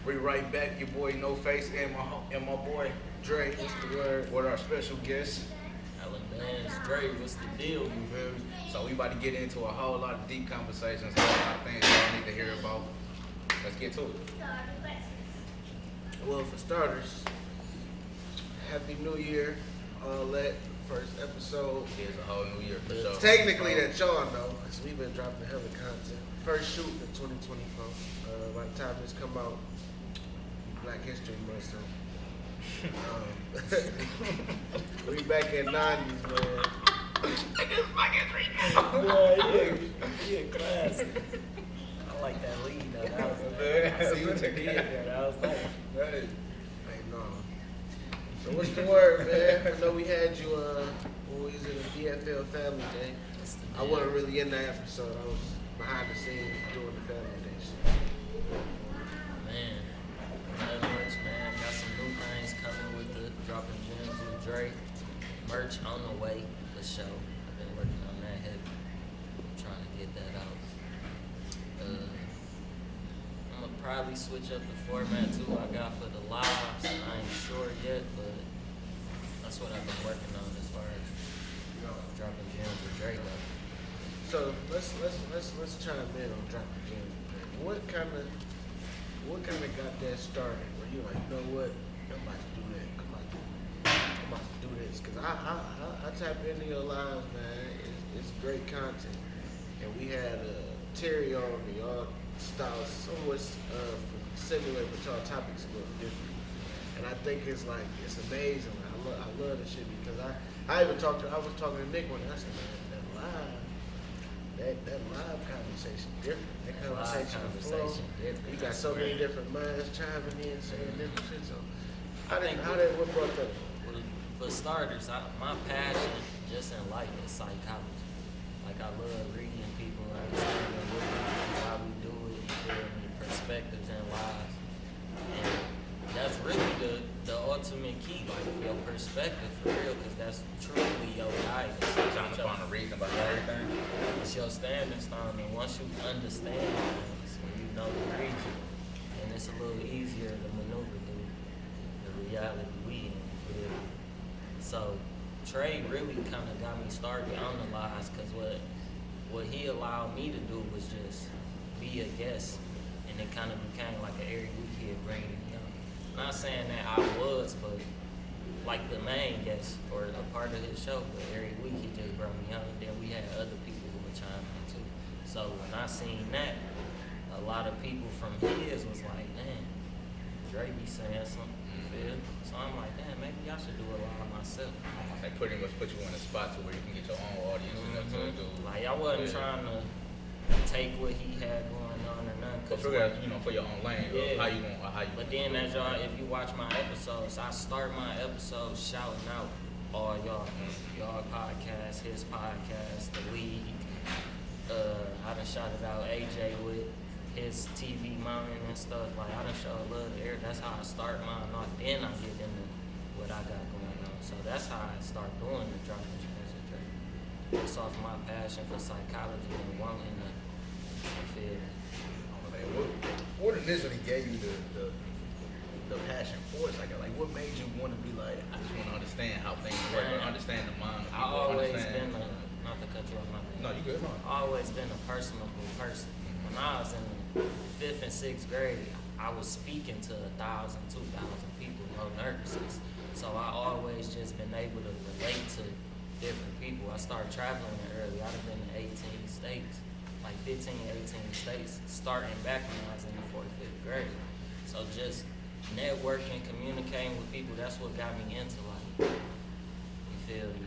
We right back, your boy NoFace and my boy Dre. What's the word? With our special guest. AllenBands, Dre, what's the deal? You feel me? So we about to get into a whole lot of deep conversations, a whole lot of things y'all need to hear about. Let's get to it. Well, for starters, Happy New Year, all that. First episode. Here's a whole new year for sure. Technically, that y'all know, because we've been dropping hella content. First shoot in 2024. By the time this come out, Black History Month. So, we back at 90s, man. Yeah, classic. I like that lead though. That was See what you did there. That was nice. Hey. Hey, no. So what's the word, man? I know we had you when we was in the DFL Family Day. I wasn't really in that episode. I was behind the scenes doing the Family Day shit. Man, not much, man. Got some new things coming with the dropping gems with Dre. Merch on the way for show. I've been working on that heavy. Trying to get that out. I'm gonna probably switch up the format too I got for the lives. I ain't sure yet, but that's what I've been working on as far as dropping gems with Dre though. So let's chime in on dropping gems. What kind of got that started? Where you like, you know what? I'm about to do that. I'm about to do this because I tap into your lives, man. It's great content, and we had Terry on the y'all styles somewhat similar, but y'all topics a little different. And I think it's amazing. I love this shit because I was talking to Nick one day. I said, man, that live conversation different. That conversation different. You got so many different minds chiming in, saying different shit. So what brought that? Well, for starters, my passion just in life is psychology. Like I love reading people, understanding what we do, why we do it, you feel me, perspectives and lives. And that's really the ultimate key, like your perspective for real, because that's truly your guidance. Trying to find a reason behind everything. It's your standing stone, and once you understand things, when you know the reason, and it's a little easier to maneuver through the reality we in. You feel me? So Trey really kind of got me started on the lives, because what he allowed me to do was just be a guest, and it kind of became like an every week he'd bring me on. Not saying that I was, but like the main guest or a part of his show, but every week he just brought me on. And then we had other people who would chime in too. So when I seen that, a lot of people from his was like, man, Dre be saying something, you feel? So I'm like, damn, maybe I should do a lot myself. They pretty much put you in a spot to where you can get your own audience and to do. Like I wasn't trying to take what he had going on or nothing. But for your own lane, Yeah. how you gonna But then as y'all, if you watch my episodes, I start my episodes shouting out all y'all podcasts, his podcast, the league. I done shouted out AJ with his TV moment and stuff. Like I done showed love to Eric. That's how I start mine off. Then I get into what I got going on. So that's how I start doing the dropping gems with Dre. It's off my passion for psychology and wanting to feel. What initially gave you the passion for it? Like what made you want to be like, I just want to understand how things work, or understand the mind of I people. always understand. been not to cut you off, No, you good. No. always been a personable person. When I was in the 5th and 6th grade, I was speaking to 1,000, 2,000 people, no nervousness. So I always just been able to relate to different people. I started traveling early. I've been in 18 states, like 15, 18 states, starting back when I was in the 4th, 5th grade. So just networking, communicating with people, that's what got me into life. You feel me?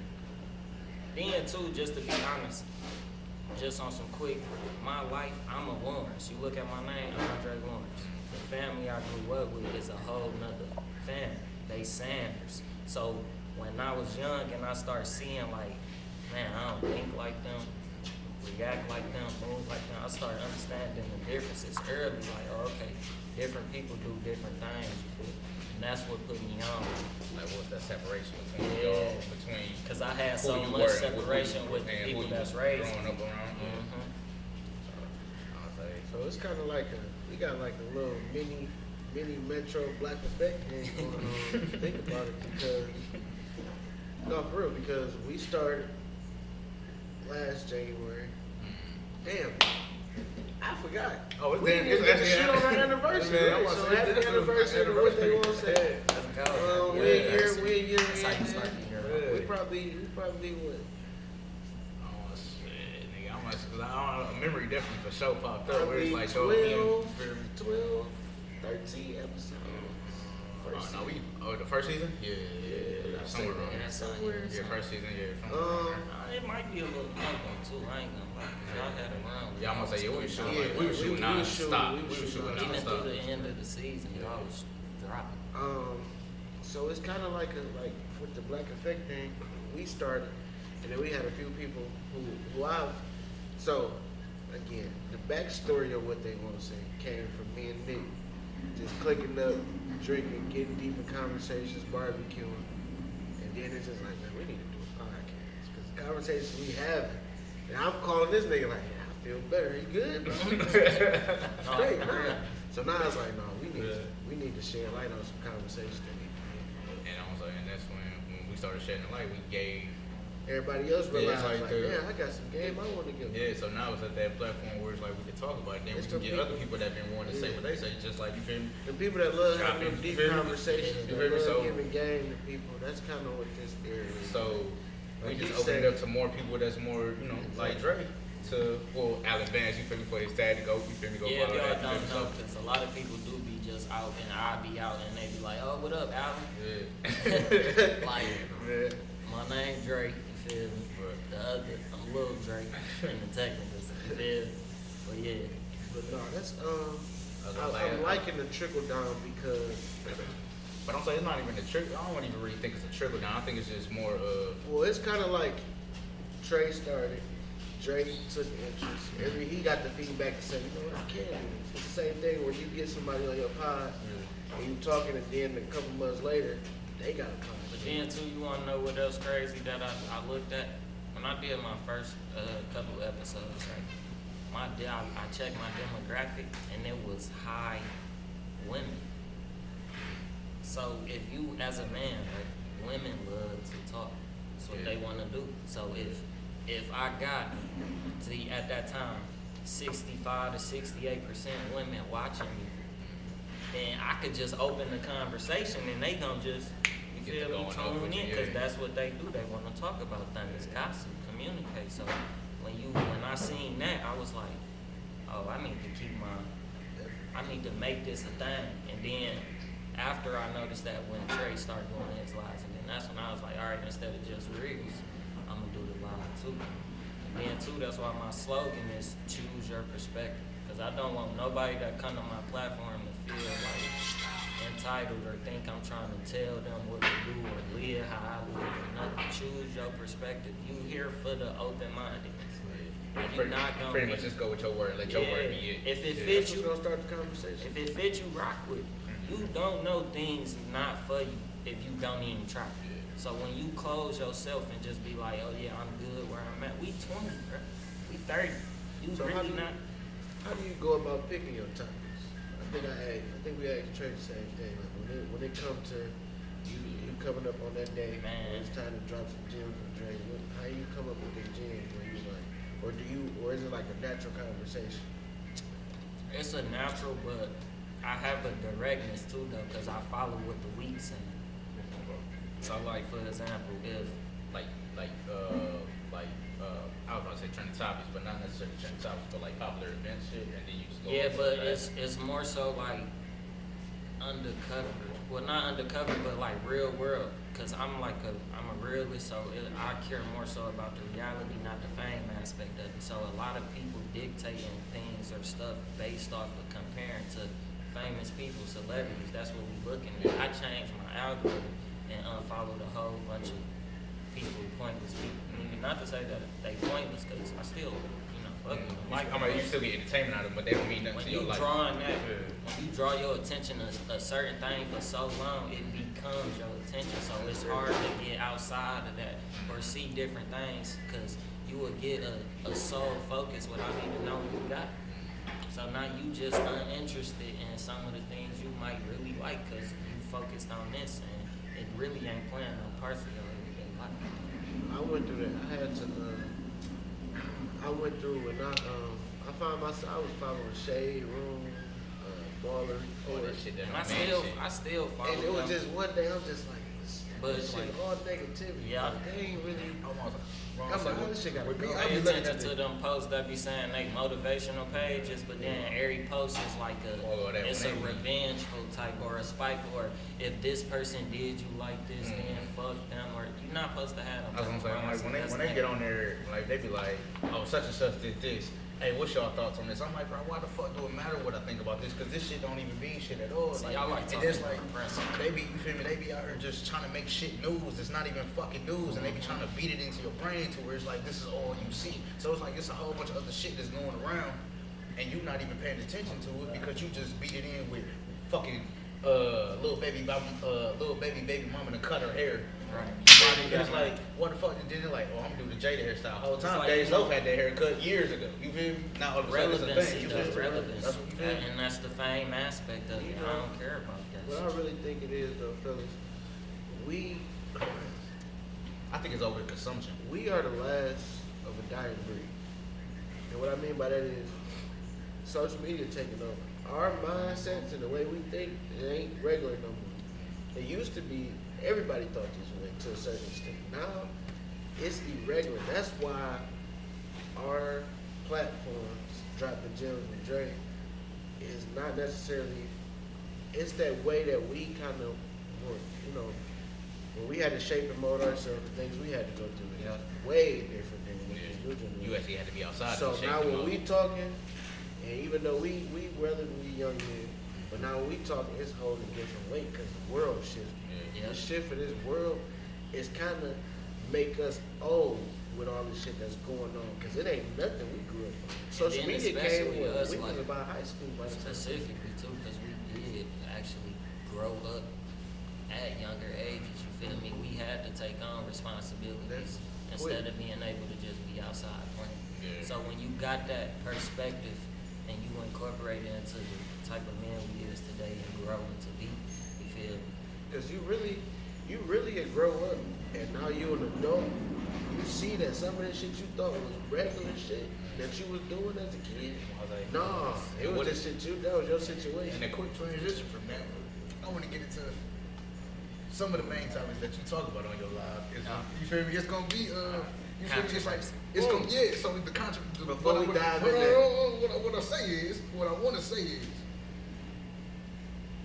Then too, just to be honest, just on some quick, my life, I'm a Lawrence. You look at my name, Andre Lawrence. The family I grew up with is a whole nother family. They Sanders. So when I was young and I started seeing like, man, I don't think like them, react like them, move like them, I started understanding the differences early. Like, oh, okay, different people do different things. And that's what put me on. Like what's that separation between y'all, between? Because I had who so you much were and separation who with the and people who you that's raised. growing up around. Mm-hmm. So it's kind of like we got like a little mini mini Metro Black Effect thing going on. Think about it, because no, for real, because we started last January. Damn, I forgot. Oh, it's we didn't even get the shit on our anniversary. Man, Right? So happy anniversary, what they want to say. Let's go. We a year That's how you start the year. We probably what? Oh shit, nigga! I'm like, cause I don't know, a memory definitely for sure popped up. Where it's Probably like, so me 12, 13 episodes. Oh no, the first season? Yeah, somewhere around there. Somewhere. Yeah, first season, yeah. Somewhere around there. It might be a little longer too. I ain't gonna lie. Y'all had a run. Yeah, I'm gonna say, yeah, we was shooting, Yeah, we was shooting we non-stop. was We was shooting shooting Even non-stop. through the end of the season, y'all was dropping. So it's kind of like with the Black Effect thing, we started, and then we had a few people who I've. So again, the backstory of what they want to say came from me and Nick, just clicking up, drinking, getting deep in conversations, barbecuing, and then it's just like, man, we need to do a podcast because the conversations we have, and I'm calling this nigga like, yeah, I feel better. He good, bro. Straight, man. So now it's like, no, we need to shed light on some conversations that need to be. And also, and that's when we started shedding the light. We gave. Everybody else realized, like like, man, I got some game I want to give. Yeah, so now it's at that platform where it's like we can talk about it. Then It's we can the get other people. people that been wanting to say what they say, just like you feel me. The people that love having Dropping, them deep you feel me? conversations, You that feel me? love So- giving game to people, that's kind of what this area is. So we Like just you opened it said. up to more people that's more, you know, like Dre. To AllenBands, you feel me, for his dad to go, you feel me, go Yeah, if follow y'all that. don't You know, feel me? because a lot of people do be just out and I be out and they be like, oh, what up, Allen? Yeah. Like, Yeah. my name Drake, you feel me? The other, I'm Lil Drake in the technicals, you feel me? But yeah, But no, that's like, I'm liking the trickle down because But I'm saying it's not even a trickle. I don't even really think it's a trickle down. I think it's just more of. well, it's kind of like Trey started, Drake took interest. He got the feedback to say, you know what, I can do this. It's the same thing where you get somebody on your pod and you talking, and then a couple months later, they got a pod. but then too, you wanna know what else crazy that I looked at? When I did my first couple episodes, right? I checked my demographic and it was high women. So if you, as a man, right, women love to talk. That's what Yeah. they want to do. So if I got to at that time 65 to 68% women watching me, then I could just open the conversation and they gonna just You get feel to me going over tune to in you, because yeah. that's what they do. They want to talk about things, gossip, communicate. So when I seen that, I was like, oh, I need to make this a thing. And then after I noticed that when Trey started doing his lives, and then that's when I was like, all right, instead of just reels, I'm gonna do the live too. And then too, that's why my slogan is choose your perspective. Cause I don't want nobody that come to my platform to feel like entitled or think I'm trying to tell them what to do or live how I live or nothing. Choose your perspective. You here for the open-mindedness. You're not gonna Pretty be- much just go with your word. Let your word be it. If it Yeah. fits That's you, what's gonna start the conversation. if it fits you, rock with it. You don't know things not for you if you don't even try. So when you close yourself and just be like, oh yeah, I'm good where I'm at. We 20, bro. We 30. You So really not. how do you go about picking your topics? I think we asked Trey the same thing. Like when it comes to you coming up on that day, Man. when it's time to drop some gems from Dre, how you come up with the gems? Where you like, or is it like a natural conversation? It's a natural, but I have a directness too though, cause I follow what the week saying. So like for example, if I was gonna say trending topics, but not necessarily trending topics, but like popular event shit, and then you just go. yeah, into but that. it's more so like undercover. Well, not undercover, but like real world. Cause I'm a realist, so I care more so about the reality, not the fame aspect of it. So a lot of people dictating things or stuff based off of comparing to famous people, celebrities. That's what we looking at. I changed my algorithm and unfollowed a whole bunch of people, pointless people. Meaning not to say that they pointless, cause I still, fuck with them. I mean, you still get entertainment out of them, but they don't mean nothing When to your you life. drawing that, when you draw your attention to a certain thing for so long, it becomes your attention. So it's hard to get outside of that or see different things, because you will get a soul focus without even knowing you got it. So now you just uninterested in some of the things you might really like because you focused on this and it really ain't playing no parts in your everyday life. I went through that. I had to. I went through and I found myself. I was following Shade Room, Baller, Oh, that shit, that And man I still follow and it was them. just one day. I'm just like, But this shit, like- all negativity. Yeah. Like, they ain't really. almost I'm like, oh, this shit gotta with me, go. I Pay be looking attention at to the, them posts that be saying they motivational pages, but then every post is like Oh, that it's a one ain't me. revengeful type or a spiteful, or if this person did you like this, then fuck them, or you're not supposed to have them. I was gonna say, I'm like, when they get on there, like they be like, oh, such and such did this. Hey, what's y'all thoughts on this? I'm like, bro, why the fuck do it matter what I think about this? Because this shit don't even mean shit at all. See, y'all like and talking it's like, about press. they be, you feel me? They be out here just trying to make shit news. It's not even fucking news, and they be trying to beat it into your brain to where it's like this is all you see. So it's like it's a whole bunch of other shit that's going around, and you not even paying attention to it because you just beat it in with fucking little baby mama to cut her hair. Right. And it's like, what the fuck? And then they're like, oh, I'm gonna do the Jada hairstyle. Whole time, like, Dave you know- Loaf had that haircut years ago. You feel me? Now all of a sudden it's a Relevancy, thing. You though, feel me? relevance, That's what you feel me? and that's the fame aspect of it. I don't care about that What shit. I really think it is, though, fellas, I think it's over consumption. we are the last of a dying breed. And what I mean by that is social media taking over. Our mindsets and the way we think, it ain't regular no more. It used to be, everybody thought this way to a certain extent. Now, it's irregular. That's why our platforms, Dropping Gems with Dre, is not necessarily, it's that way that we kind of work, you know, when we had to shape and mold ourselves, the things we had to go through, Yeah. it's way different than what this new generation. You actually had to be outside. So and shake now them when up. we talking, and even though we relatively young men, but now when we talking, it's holding a different weight because the world shifted. Yeah. The shift of this world is kind of make us old with all this shit that's going on because it ain't nothing we grew up on. Social then media especially came when us, we was like, about high school by the time. Specifically too, because we did actually grow up at younger ages. You feel me? We had to take on responsibilities That's instead quick. of being able to just be outside playing. Yeah. So when you got that perspective and you incorporate it into the type of man we is today and grow into be, you feel me? Because you really grow up and now you an adult. You see that some of the shit you thought was regular shit that you was doing as a kid. I was like, Nah, it was just shit that was your situation. And a quick transition from that, I want to get into some of the main topics that you talk about on your live. You feel me? It's gonna be you feel me? It's like it's gonna So the contra. Before we dive in what I say is, what I want to say is,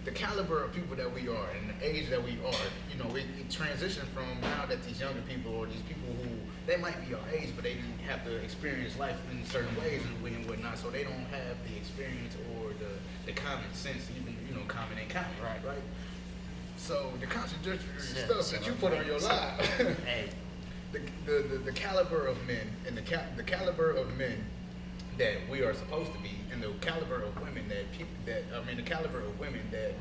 the caliber of people that we are and the age that we are. You know, it transitioned from now that these younger people or these people who they might be our age, but they didn't have to experience life in certain ways and whatnot, so they don't have the experience or the common sense, even common ain't common, right? So the contradictory stuff that you put on your live, Hey, the caliber of men and the caliber of men that we are supposed to be, and the caliber of women the caliber of women that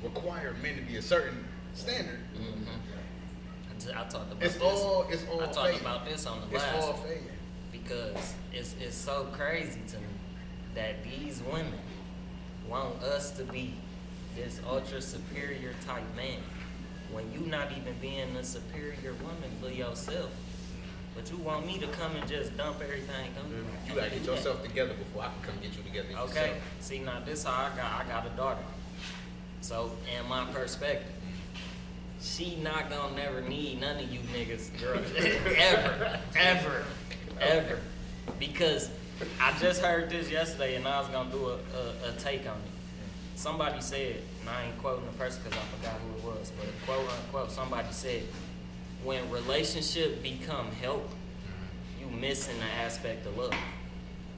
require men to be a certain standard. I talked about It's this. all I talked fading. about this on the It's last all one. fading. Because it's so crazy to me that these women want us to be this ultra superior type man when you not even being a superior woman for yourself. But you want me to come and just dump everything on you. You gotta get yourself together before I can come get you together. Okay. yourself. See, now this how I got a daughter. So in my perspective, she not gonna never need none of you niggas, girl, ever. Because I just heard this yesterday and I was gonna do a take on it. Somebody said, and I ain't quoting the person because I forgot who it was, but quote unquote, somebody said, when relationship become help, you missing the aspect of love.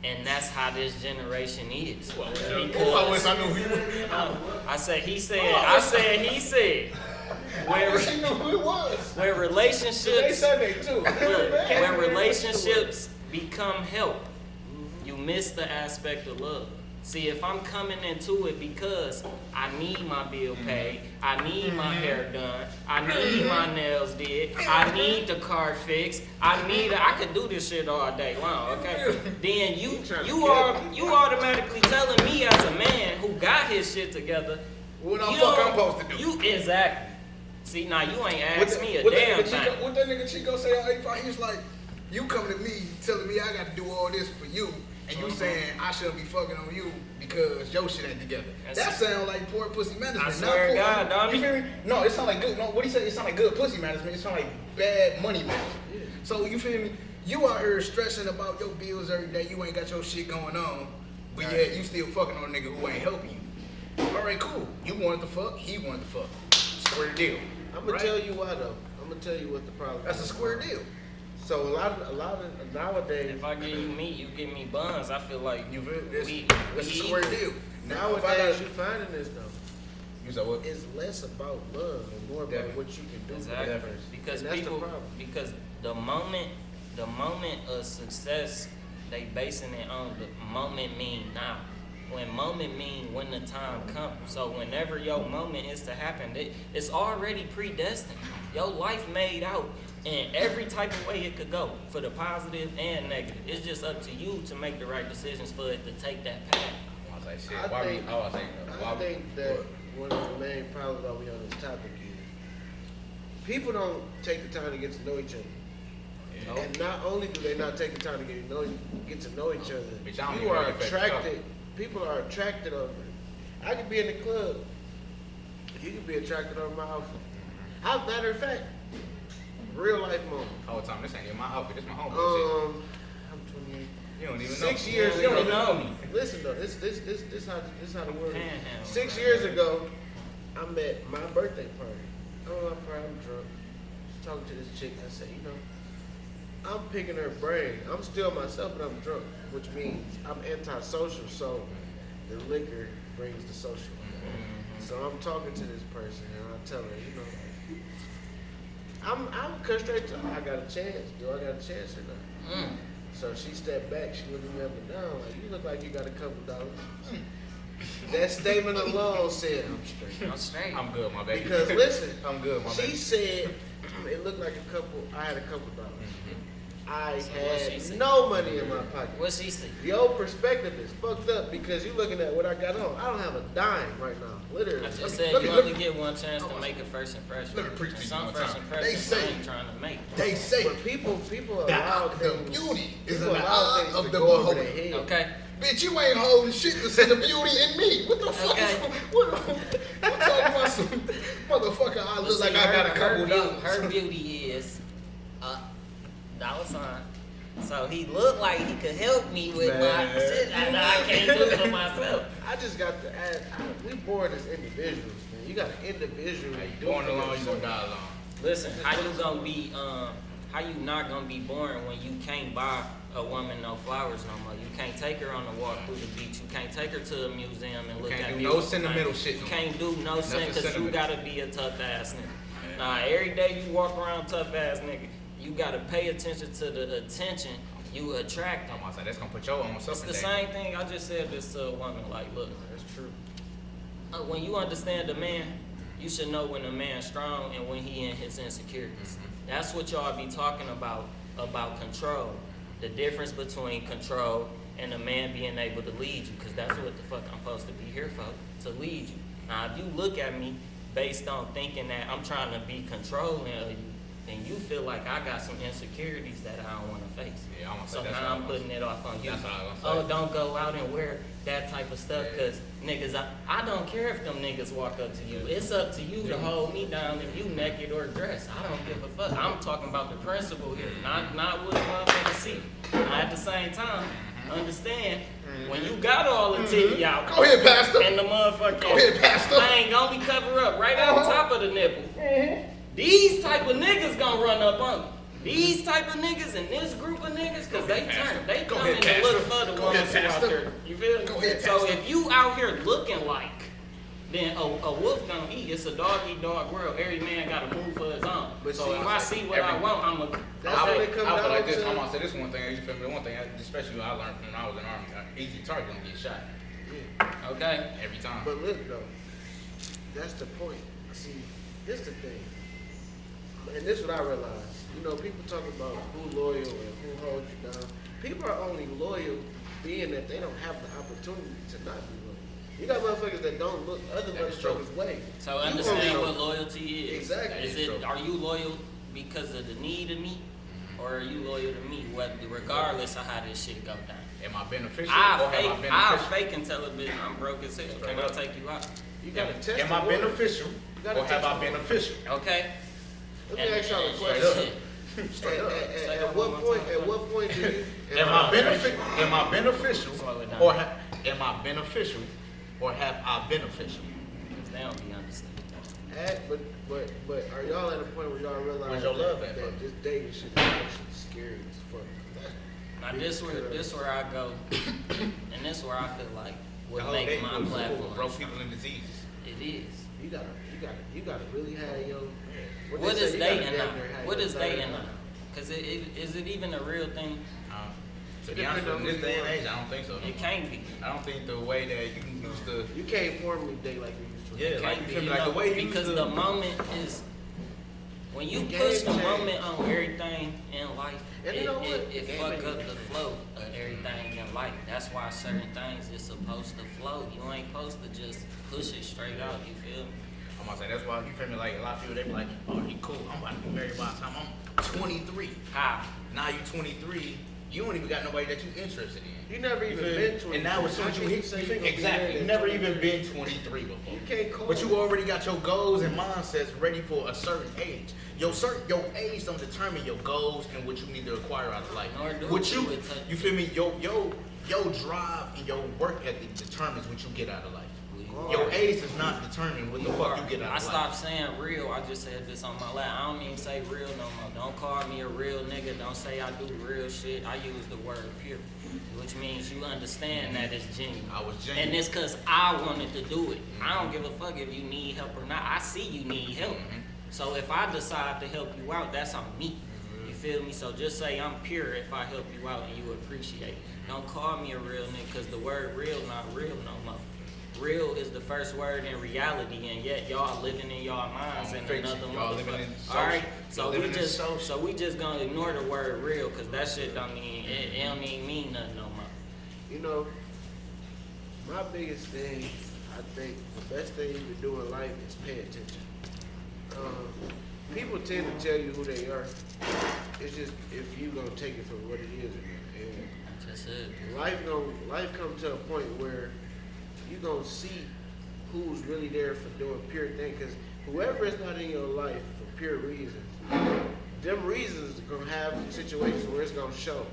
And that's how this generation is. I wish I knew who you were. I said, he said. I wish he knew who it was. When They relationships, said they too. look, when relationships become help, you miss the aspect of love. See, if I'm coming into it because I need my bill paid, I need my hair done, I need my nails did, I need the car fixed, I could do this shit all day long, okay? Then you automatically telling me as a man who got his shit together, what the fuck I'm supposed to do? You exactly. See, now you ain't asked me a damn thing. What that nigga Chico say on 85? He's like, you coming to me telling me I got to do all this for you, and you saying I shouldn't be fucking on you because your shit ain't together. That sound like poor pussy management. I swear to God, dog. You feel me? No, it sound like good. No, what he say? It sound like good pussy management. It sound like bad money management. Yeah. So you feel me? You out here stressing about your bills every day. You ain't got your shit going on, but yet you still fucking on a nigga who ain't helping you. All right, cool. You wanted to fuck. He wanted to fuck. Square deal. I'm gonna tell you why though. I'm gonna tell you what the problem is. That's a square deal. So a lot of nowadays. If I give you meat, you give me buns. I feel like That's a square deal. Nowadays, you finding this though. You said what? It's less about love and more about what you can do. Exactly. For that person. Because and that's people, the problem. because the moment of success, they basing it on the moment mean now. When moment mean when the time comes. So whenever your moment is to happen, it's already predestined. Your life made out in every type of way it could go, for the positive and negative. It's just up to you to make the right decisions for it to take that path. I think that one of the main problems why we on this topic is people don't take the time to get to know each other. Yeah. And not only do they not take the time to get to know each other, you are attracted. People are attracted over it. I could be in the club. You could be attracted over my outfit. As a matter of fact, real life moment. All the time. This ain't even my outfit. This my homeboy shit. I'm 28. You don't even know. 6 years ago. You don't even know me. Listen though, this how the word. 6 years ago, I'm at my birthday party. I'm drunk. Talking to this chick. I said, I'm picking her brain. I'm still myself, but I'm drunk, which means I'm antisocial. So the liquor brings the social. So I'm talking to this person, and I tell her, I'm cut straight to her. I got a chance. Do I got a chance or not? So she stepped back. She looked at me up and down like, you look like you got a couple dollars. That statement alone said, I'm straight. I'm straight. I'm good, my baby. Because listen, I'm good, my baby. She said it looked like I had a couple dollars. I had no money in my pocket. What she say? Your perspective is fucked up because you're looking at what I got on. I don't have a dime right now, literally. I just said you only get one chance to make a first impression. Let me preach to you some one first time. impressions I ain't trying to make. They say But people allow the things. beauty is in People the allow eye things of to the go over beholder. their head. Okay. Bitch, you ain't holding shit to see the beauty in me. What the fuck? Okay. I'm talking about some motherfucker. I look like I got a couple dollars. Her beauty is $. So he looked like he could help me with my shit and I can't do for myself. I just got to add, we born as individuals, man. You got to individually do Born for alone, you yourself. gonna die alone. Listen, how you not gonna be born when you can't buy a woman no flowers no more? You can't take her on a walk through the beach. You can't take her to a museum and look at Can't do beautiful no sentimental things. shit. You can't do no sin because you sentimental. gotta be a tough ass nigga. Nah, every day you walk around tough ass nigga, you gotta pay attention to the attention you attract. I'm gonna say that's gonna put your own self It's in the danger. same thing. I just said this to a woman. Like, look, That's true. when you understand a man, you should know when a man's strong and when he in his insecurities. That's what y'all be talking about control. The difference between control and a man being able to lead you, because that's what the fuck I'm supposed to be here for, to lead you. Now, if you look at me based on thinking that I'm trying to be controlling of you, then you feel like I got some insecurities that I don't want to face. Yeah, I'm gonna say So that's now what I'm putting it off on you. That's what I was gonna say. Oh, don't go out and wear that type of stuff, because niggas, I don't care if them niggas walk up to you. It's up to you to hold me down if you naked or dressed. I don't give a fuck. I'm talking about the principle here, not what motherfuckers see. Now, at the same time, understand, when you got all the titty out, Go ahead, Pastor. and the motherfucking Go ahead, Pastor. thing gonna be covered up right on top of the nipple. These type of niggas gonna run up on you. These type of niggas and this group of niggas, cause they Go come ahead, in to look Pastor. for the Go ahead, ones who out Pastor. there. You feel me? Go ahead, So Pastor. if you out here looking like, then a wolf gonna eat. It's a dog-eat-dog world. Every man gotta move for his own. But So see, if I see what I want, I'm gonna. That's what it comes I feel down like this. to. I'm gonna say this one thing. You feel me? One thing, especially when I learned from when I was in the army, easy target gonna get shot. Yeah. Okay. every time. But look though, that's the point. See, this the thing, and this is what I realized. You know, people talk about who loyal and who holds you down. People are only loyal being that they don't have the opportunity to not be loyal. You got motherfuckers that don't look other That's true. motherfuckers' way. So You understand only- what loyalty is. Exactly. Is it? Are you loyal because of the need of me, or are you loyal to me, regardless of how this shit go down? Am I beneficial I or am I fake beneficial? until a bitch I'm broke as hell. Can Straight I up. take you out? You gotta test Am the I water. beneficial gotta or have I test the beneficial? Okay. Let me ask y'all a and question. Straight up. At what point do you? Am I beneficial? Am I beneficial Slow it down. or am I beneficial or have I beneficial? Because they don't be understanding. But are y'all at a point where y'all realize Where's your love at, that fuck? this dating shit is actually scary as fuck? Now this where I go, and this where I feel like The would whole make day my was full platform. of broke people and diseases. It is. You gotta really have your. What they is say, you gotta dating now? damn near have What your is third dating eye. now? Because is it even a real thing? To It be honest, depends in on this who day you and are. age, I don't think so. It can't be. I don't think the way that you can use the You can't formally date like you used to. Yeah, It like, can't you be. feel me? You Like, know, the way you because used to- the moment is when you The push the game moment on everything in life, And it, you know what? it, The it game fuck ain't up changed. the flow of everything in life. That's why certain things is supposed to flow. You ain't supposed to just push it straight out. You feel me? I'm gonna say that's why you feel me. Like a lot of people, they be like, "Oh, he cool. I'm about to be married by the time I'm 23." How? Now you 23, you don't even got nobody that you interested in. You never You even feel been me? 23. And now as soon How as you can hit, you say you you feel gonna be exactly. married You at never 23? even been 23 before. You can't call. But you already got your goals and mindsets ready for a certain age. Your age don't determine your goals and what you need to acquire out of life. Nor do What it you with touch. you feel me? Your drive and your work ethic determines what you get out of life. Your age does not determine what the fuck you get out I of life. stopped saying real. I just said this on my lap. I don't even say real no more. Don't call me a real nigga. Don't say I do real shit. I use the word pure, which means you understand that it's genuine. I was genuine. And it's because I wanted to do it. I don't give a fuck if you need help or not. I see you need help. Mhm. So if I decide to help you out, that's on me. You feel me? So just say I'm pure if I help you out and you appreciate it. Don't call me a real nigga because the word real not real no more. Real is the first word in reality, and yet y'all living in y'all minds On and fiction. another Y'all living motherfucker. in All right, social. so Y'all we living in just social. gonna ignore the word real because that shit don't mean it don't even mean nothing no more. You know, my biggest thing, I think the best thing you can do in life is pay attention. People tend to tell you who they are. It's just if you gonna take it for what it is or not. And That's just it. life come to a point where you gonna see who's really there for doing pure things. Because whoever is not in your life for pure reasons, them reasons are gonna have situations where it's gonna show.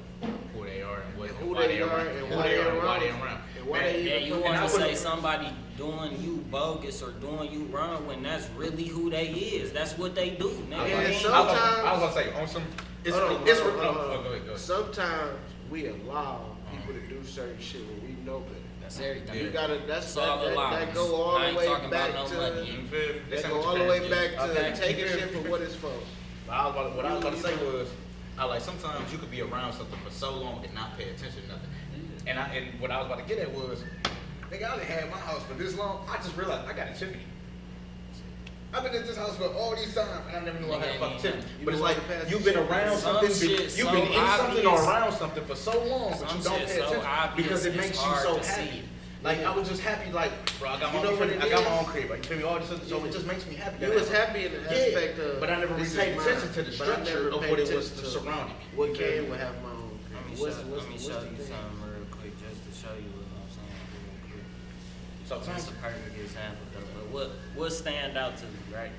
Who they are and what And who why they are around. and Who why they they are and why around. they around. And why Man, they Yeah, even you fucking- want And to I say would- somebody doing you bogus or doing you wrong when that's really who they is. That's what they do, nigga. And They ain't- sometimes- I was gonna say on some. It's Hold on, it's hold on, no, hold on. go ahead. Sometimes we allow people to do certain shit when we know better. That's everything. You gotta It's all that allowance. go all I the ain't way talking back about no to money. You feel me? This that ain't go what all your the way parents back did. to Okay. taking shit for what it's for. What I was about to say was, I like sometimes you could be around something for so long and not pay attention to nothing. And what I was about to get at was, nigga, I done had my house for this long. I just realized I got a chimney. I've been at this house for all these times, and I never knew I had a fucking chimney. You But it's walk like past you've the been chimney. around Some something, shit you've been so in something or obvious. around something for so long, but Some you don't shit pay so attention obvious, because it it's makes you hard so to see. happy. Like I was just happy, like bro, I got You my know own, what it I got my is? own crib, like, you feel me? All this other, so it just makes me happy. You that was I- happy in the aspect of, but I never really this paid is attention mine, to the but I structure never of paid what it was attention to surrounding me. What You feel came me? would have my own. Let me What's show the you thing? something real quick just to show you what I'm saying real quick. So That's a perfect example though. But what stand out to you, right?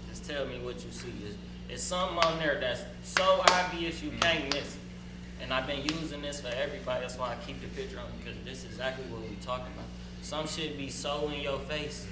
Just tell me what you see. Is something on there that's so obvious you can't miss it. And I've been using this for everybody. That's why I keep the picture on because this is exactly what we talking about. Some shit be so in your face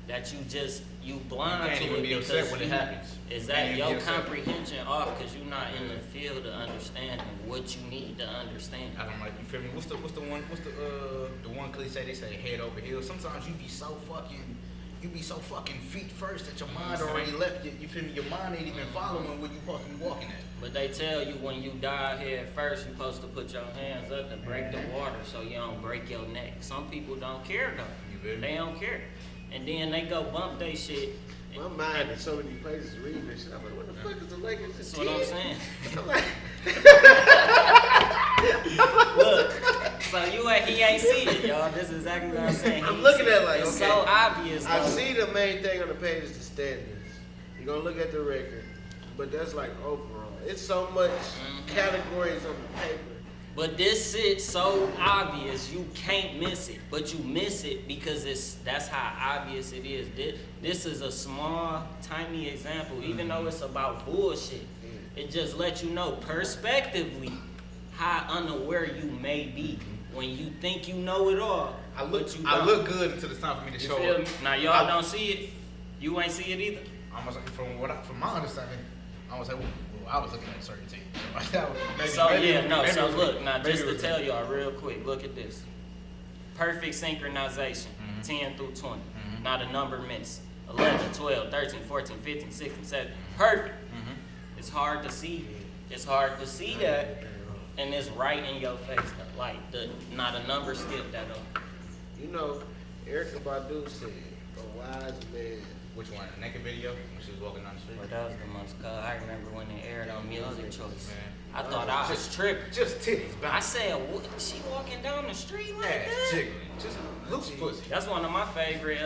that you blind You can't to even it be because upset when it happens. Is You that can't even your be upset. comprehension off because you're not in the field of understanding what you need to understand? I don't like, you feel me? What's the one cliche they say head over heels? Sometimes you be so fucking you be so fucking feet first that your mind already left you. You feel me? Your mind ain't even following where you supposed to be walking at. But they tell you when you dive head first, you're supposed to put your hands up to break the water so you don't break your neck. Some people don't care though. They don't care. And then they go bump they shit. My mind in so many places reading this shit. I'm like, what the fuck is the Lakers? That's what I'm saying. I'm like, Look, so he ain't see it, y'all. This is exactly what I'm saying. I'm looking at it like, it's okay, so obvious. I though. see the main thing on the page is the standings. You're gonna look at the record, but that's like overall. It's so much categories on the paper. But this shit's so obvious, you can't miss it. But you miss it because that's how obvious it is. This is a small, tiny example, even though it's about bullshit. It just lets you know perspectively how unaware you may be when you think you know it all. I look good until it's time for me to You show feel up. me? Now y'all don't see it. You ain't see it either. From my understanding, I was like, well, I was looking at certain teams. So look, now just to tell y'all real quick, look at this. Perfect synchronization, 10 through 20. Not a number miss. 11, 12, 13, 14, 15, 16, 17. Perfect. It's hard to see. It's hard to see that, and it's right in your face. Though. Like, not a number skip that up. You know, Erykah Badu said, a wise man. Which one? The naked video when she was walking down the street? But that was the most cool. I remember when it aired on Music Choice. Man. I thought I was tripping. Just titties, I said, what? She walking down the street like that? jiggling. Just loose pussy. That's one of my favorite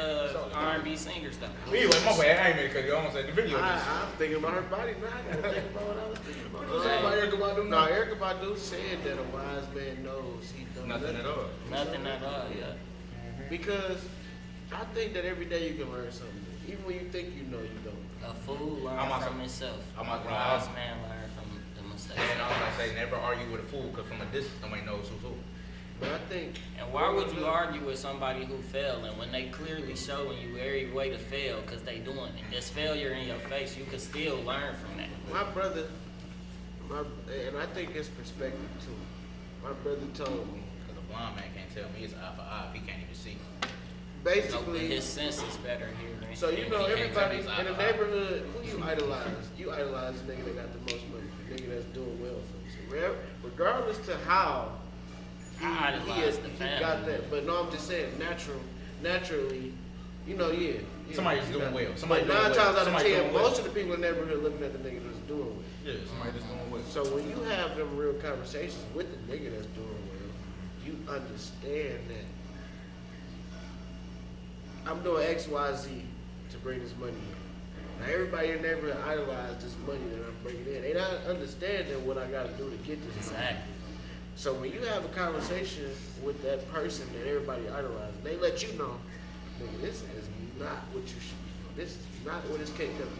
R&B singers, though. Anyway, my bad. I ain't mean to cut you almost at the video. I'm thinking about her body now. I gotta think about what I was thinking about. What you saying about Erykah Badu? No, Erykah Badu said that a wise man knows he knows Nothing at all. Nothing at all, yeah. Because I think that every day you can learn something. Even when you think you know, you don't. A fool learns from himself. A wise man learns from the mistakes. And I was gonna say, never argue with a fool, because from a distance, nobody knows who's who. But I think. And why would you argue with somebody who failed? And when they clearly showing you every way to fail, because they doing it. There's failure in your face. You can still learn from that. My brother, and I think his perspective too. My brother told me. Because a blind man can't tell me it's eye for eye if he can't even see. Basically, his sense is better here. So you know, everybody in the neighborhood, who you idolize? You idolize the nigga that got the most money, the nigga that's doing well for you. So regardless to how he got that, but no, I'm just saying, naturally, you know, yeah. Somebody's doing well. But 9 times out of 10, most of the people in the neighborhood looking at the nigga that's doing well. Yeah, somebody that's doing well. So when you have them real conversations with the nigga that's doing well, you understand that I'm doing X, Y, Z to bring this money in. Now everybody in the neighborhood idolize this money that I'm bringing in. They not understanding what I got to do to get this money. Exactly. So when you have a conversation with that person that everybody idolizes, they let you know, nigga, this is not what you should be doing. This is not what it's capable of.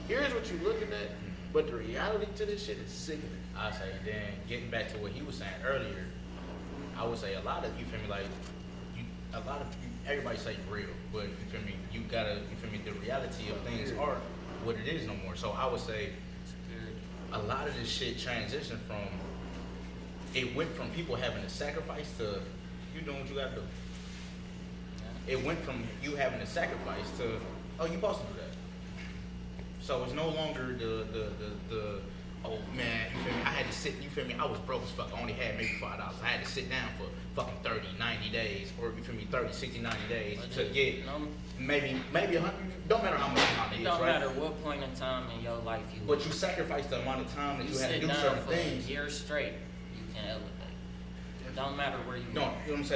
Here's what you're looking at, but the reality to this shit is sickening. I say, then getting back to what he was saying earlier, I would say a lot of, you feel me, like, everybody say real, but you feel me, you gotta, you feel me, the reality of things aren't what it is no more. So I would say a lot of this shit transitioned from, it went from people having to sacrifice to you doing what you gotta do. It went from you having to sacrifice to, oh, you supposed to do that. So it's no longer the oh man, you feel me, I had to sit, you feel me, I was broke as fuck, I only had maybe $5. I had to sit down for fucking 30, 90 days, or you feel me, 30, 60, 90 days to get maybe 100, don't matter how much time it is, right? Don't matter what point in time in your life you But you sacrifice the amount of time that you had to do certain things. A year straight, you can elevate. Don't matter where you No, you know what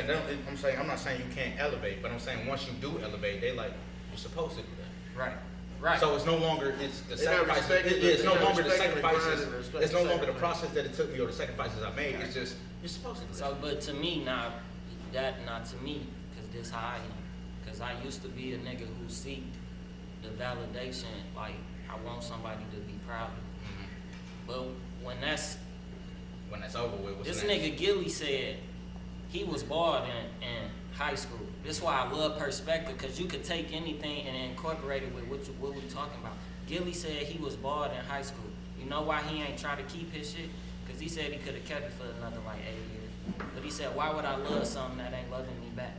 I'm saying? I'm not saying you can't elevate, but I'm saying once you do elevate, they like, you're supposed to do that. Right. Right. So it's no longer the sacrifices. It's no longer the sacrifices. It's no longer the process that it took me or the sacrifices I made. It's just you're supposed to do that. So, but to me, not to me, because this how I am. Because I used to be a nigga who seek the validation. Like I want somebody to be proud of me. But when that's over with, this nigga Gilly said he was bald in high school. This is why I love perspective, because you could take anything and incorporate it with what we talking about. Gilly said he was bald in high school. You know why he ain't try to keep his shit? Because he said he could have kept it for another like 8 years. But he said, why would I love something that ain't loving me back?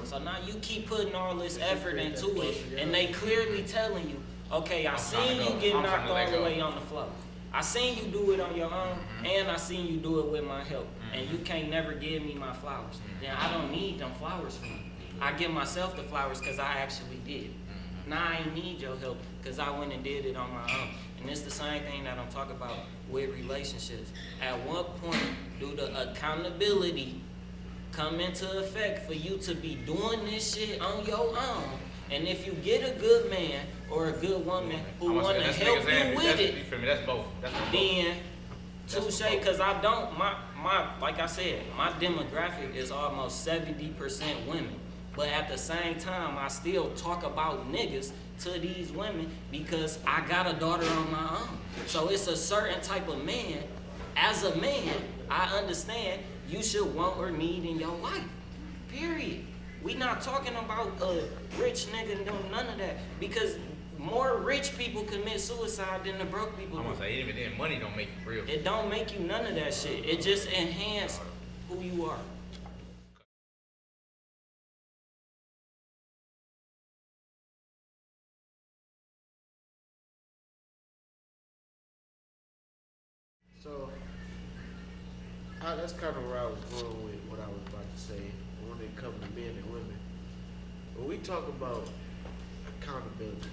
So now you keep putting all this effort into it, and they clearly telling you, okay, I seen you get knocked all the way on the floor. I seen you do it on your own, and I seen you do it with my help, and you can't never give me my flowers. Then I don't need them flowers from you. I give myself the flowers because I actually did. Now I ain't need your help because I went and did it on my own. And it's the same thing that I'm talking about with relationships. At what point do the accountability come into effect for you to be doing this shit on your own? And if you get a good man or a good woman who want to help you with it, that's both. then touche, because I don't, like I said, my demographic is almost 70% women. But at the same time, I still talk about niggas to these women because I got a daughter on my own. So it's a certain type of man. As a man, I understand you should want or need in your life. Period. We not talking about a rich nigga doing none of that, because more rich people commit suicide than the broke people. I'm gonna say, even then, money don't make you real. It don't make you none of that shit. It just enhance who you are. So, that's kind of where I was going with what I was about to say when it comes to men and women. When we talk about accountability,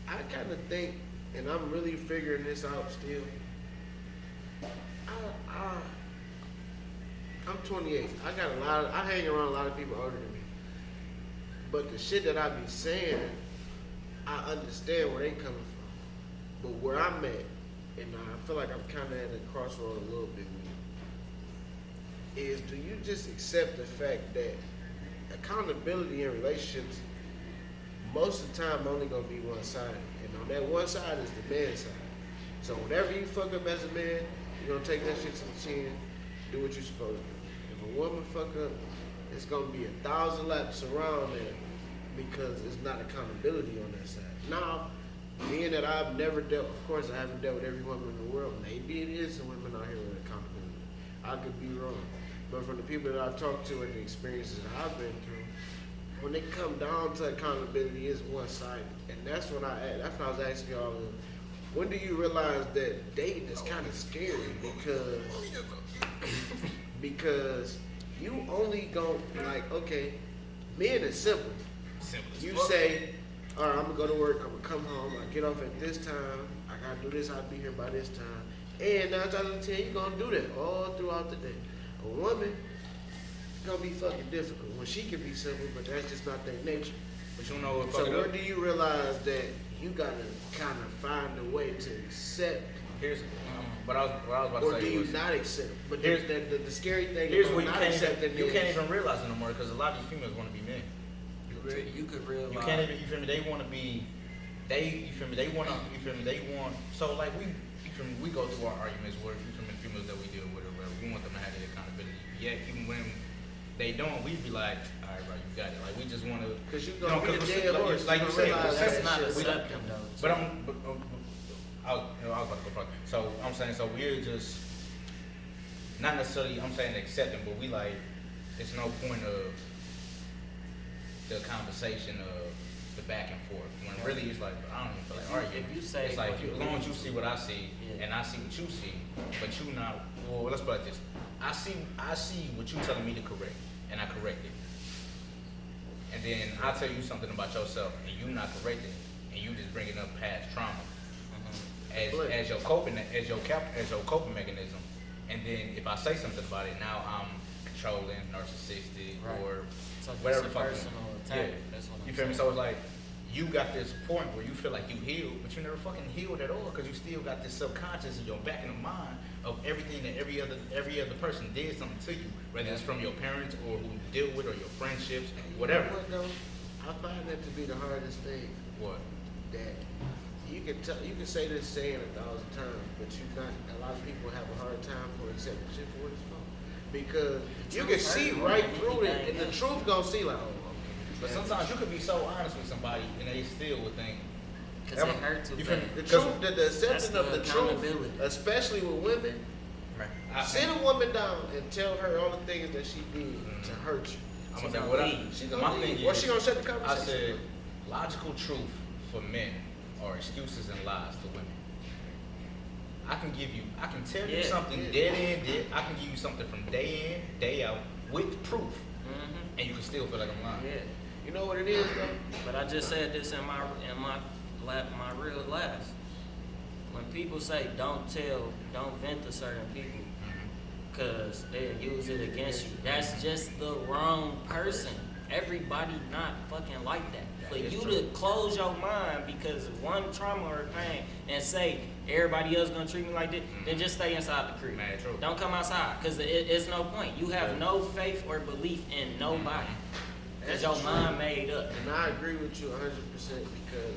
I kind of think, and I'm really figuring this out still. I'm 28. I hang around a lot of people older than me. But the shit that I be saying, I understand where they coming from. But where I'm at, and I feel like I'm kind of at a crossroad a little bit with it, is do you just accept the fact that accountability in relationships most of the time only gonna be one-sided, and on that one side is the man's side. So whenever you fuck up as a man, you're gonna take that shit to the chin, do what you're supposed to do. If a woman fuck up, it's gonna be 1,000 laps around there because it's not accountability on that side. Now, being that I've never dealt, of course I haven't dealt with every woman in the world. Maybe it is some women out here with accountability. I could be wrong. But from the people that I've talked to and the experiences that I've been through, when it come down to accountability, it's one-sided. And that's what I was asking y'all, when do you realize that dating is kind of scary? Because you only go, like, okay, men is simple. You say, all right, I'm gonna go to work, I'm gonna come home, I get off at this time, I gotta do this, I'll be here by this time. And 9 times out of 10, you're gonna do that all throughout the day. A woman, it's gonna be fucking difficult. When she can be simple, but that's just not their nature. But you know what? So where do you realize that you gotta kind of find a way to accept? Here's what I was about to say. Or do you not accept? But here's the scary thing here's is what not accepting. you can't even realize it no more, because a lot of these females want to be men. You could realize. You can't even. You feel me? They want to be. You feel me? They want to. You feel me? They want. So like we. You feel me? We go through our arguments where you feel me? The females that we deal with or whatever. We want them to have the accountability. Yet even when they don't, we be like, all right, bro, you got it. Like we just want to. Because you gonna be a dead horse. Like you said, That's not we don't. accepting though. But I was about to go further. So I'm saying, so we're just not necessarily. I'm saying accepting, but we like. It's no point of the conversation of the back and forth. When really it's like, I don't even feel like arguing. If you say, it's like, as long as you see what I see, and I see what you see, but you not. Well, let's put it like this. I see what you telling me to correct, and I correct it. And then I tell you something about yourself, and you not correct it, and you just bringing up past trauma as your coping mechanism. And then if I say something about it, now I'm controlling, narcissistic, or so whatever. Personal attack. Yeah. That's what You feel me? So it's like you got this point where you feel like you healed, but you never fucking healed at all, because you still got this subconscious in your back in the mind of everything that every other person did something to you, whether it's from your parents or who you deal with or your friendships, whatever. You know what, though? I find that to be the hardest thing. What? That you can say this saying 1,000 times, but a lot of people have a hard time for accepting shit for what it's for. Because you can see right through it, and the truth gonna see like, oh, but sometimes you could be so honest with somebody and they still would think. Because it hurt too bad. The truth, the acceptance of the truth, especially with women, Sit a woman down and tell her all the things that she did to hurt you. I'm gonna say what She gonna my leave. thing Or is, she gonna shut the I conversation. said logical truth for men are excuses and lies to women. I can tell you something dead in, dead. I can give you something from day in, day out with proof, and you can still feel like I'm lying. Yeah. You know what it is though? But I just said this in my real last. When people say don't vent to certain people, because they'll use it against you, that's just the wrong person. Everybody not fucking like that. For you to close your mind because of one trauma or pain and say everybody else gonna treat me like this, then just stay inside the crib. Man, true. Don't come outside, because it's no point. You have no faith or belief in nobody. Because your mind made up. And I agree with you 100% because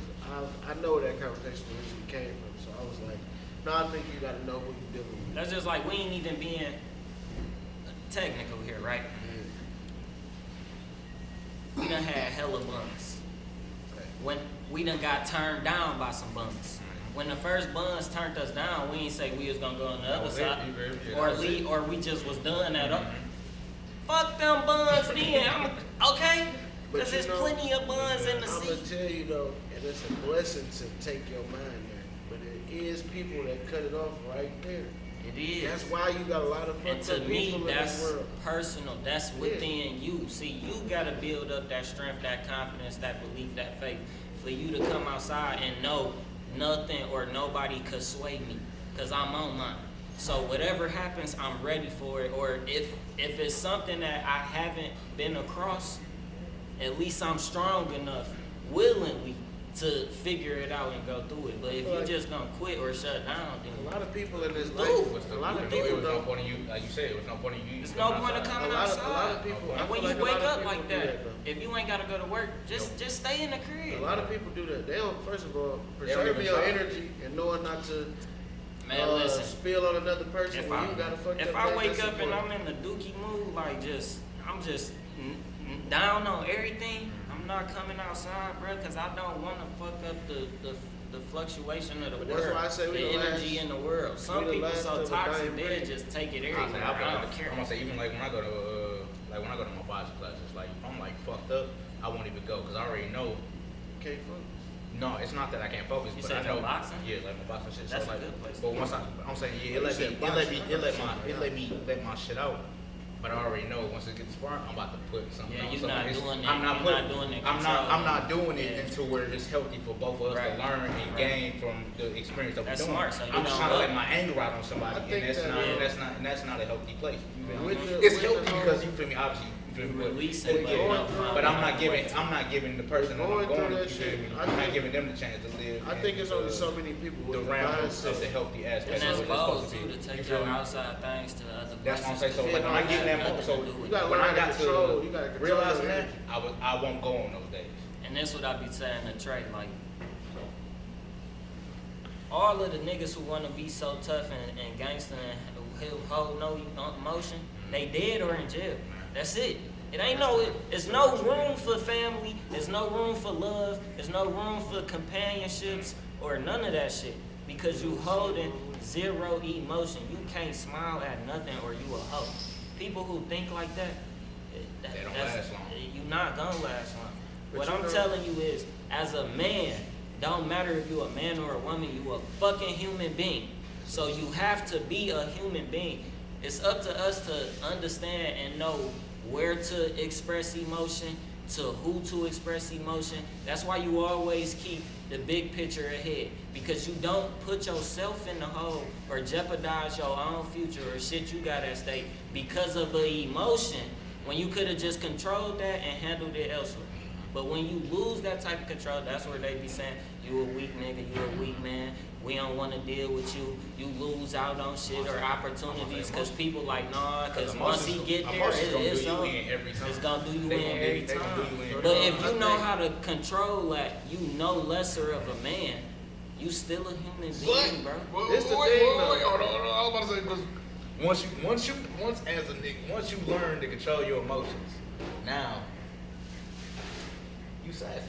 I know where that conversation originally came from. So I was like, no, I think you gotta know who you're dealing with. That's just like we ain't even being technical here, right? We done had hella buns. When we done got turned down by some buns. When the first buns turned us down, we ain't say we was gonna go on the other side or we just was done at all. Fuck them buns then. Okay? Because there's plenty of buns in the I'm sea. gonna tell you though, and it's a blessing to take your mind there. But it is people that cut it off right there. It is. That's why you got a lot of And fucked to up me, people in that's this world. personal. That's within you. See, you gotta build up that strength, that confidence, that belief, that faith, for you to come outside and know nothing or nobody could sway me, because I'm on mine. So whatever happens, I'm ready for it. Or if it's something that I haven't been across, at least I'm strong enough, willingly, to figure it out and go through it. But if you just gonna quit or shut down, then A lot of people in this life, Ooh. a lot of It people was no don't. point in you, like you said, it was no point in you. there's no point in coming A lot outside. of people. I And when feel you like a lot wake of up people like do that, though. if you ain't gotta go to work, just stay in the crib. A lot of people do that. They don't. First of all, They don't preserve even your try. energy and knowing not to Man, listen. spill on another person If when I you got a fucked up if I day, wake that's up and I'm important. in the dookie mood, like I'm just down on everything, I'm not coming outside, bro, because I don't want to fuck up the fluctuation of the But world, that's why I say we the the energy last- in the world. Some we the people last so of a toxic, dying they breed. just take it I everywhere. I don't care. am gonna say even like when I go to my boxing classes, like if I'm like fucked up, I won't even go because I already know. Can't focus. No, it's not that I can't focus, You but said I know. your boxing? Yeah, like my boxing shit. That's so a like, good place but to once go. I'm saying yeah, You said boxing. it let my shit out. But I already know once it gets sparked, I'm about to put something. Yeah, on. you're So not it's- doing it. I'm not You're putting- not doing it I'm not control. doing it Yeah. until where it's healthy for both of us Right. to learn and Right. gain from the experience that we're That's doing. smart, so you I'm just don't trying to look- let my anger out on somebody, I and think that's that, not yeah. that's not a healthy place. You feel me? With the- It's with the healthy whole- because you feel me. Obviously, you feel me. Release but it, but I'm not giving the person that I'm Going through going to. that You feel shit, me? I I'm not think- giving them the chance to live. I think it's only so many people the with the realm of mindset. the healthy aspect. And that's of what it's bold supposed too, be. to You take feel your me? outside things to other That's what I'm saying. So places. like when I get in that Nothing moment, to so do with You gotta when learn I how got to control. You to gotta control realizing your that, energy. I won't go on those days. And that's what I be saying to Trey, like, all of the niggas who want to be so tough and gangster and hold no emotion, they dead or in jail. That's it. It's no room for family, there's no room for love, there's no room for companionships or none of that shit. Because you holding zero emotion. You can't smile at nothing or you a hoe. People who think like that, They don't last long. You're not gonna last long. But What you I'm know- telling you is, as a man, don't matter if you're a man or a woman, you a fucking human being. So you have to be a human being. It's up to us to understand and know where to express emotion, to who to express emotion. That's why you always keep the big picture ahead, because you don't put yourself in the hole or jeopardize your own future or shit you got at stake because of an emotion when you could have just controlled that and handled it elsewhere. But when you lose that type of control, that's where they be saying, you a weak nigga, you a weak man, we don't want to deal with you, you lose out on shit or opportunities, because people like, nah, because once he get there, emotions gonna it's do you on. in every time. It's gonna do you They in gonna every do- they gonna time. do you in But every if time. you know how to control that, you know lesser of a man, you still a human being, bro. This the thing, though. Hold on. I was about to say, because once as a nigga, once you learn to control your emotions, now you sassy.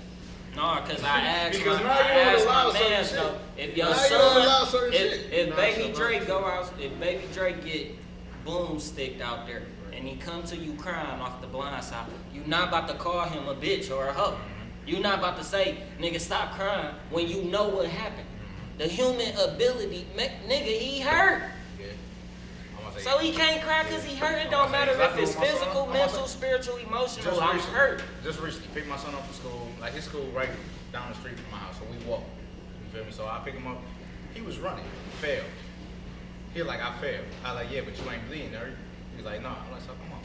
No, because I asked Because my, now you I don't asked allow my certain mans shit. though, if your Now you don't allow son, certain shit. if Nah, baby so Drake much. go out, if baby Drake get boomsticked out there, and he come to you crying off the blind side, you not about to call him a bitch or a hoe. You not about to say, nigga, stop crying when you know what happened. The human ability, nigga, he hurt. Yeah. I'm gonna say- So he can't cry because he hurt. It don't matter if it's physical, mental, spiritual, emotional. I'm hurt. Just recently, picked my son up from school. Like his school right down the street from my house, so we walk. You feel me? So I pick him up. He was running, failed. He was like, I failed. I was like, yeah, but you ain't bleeding, are you? He was like, no. I'm like, so come on.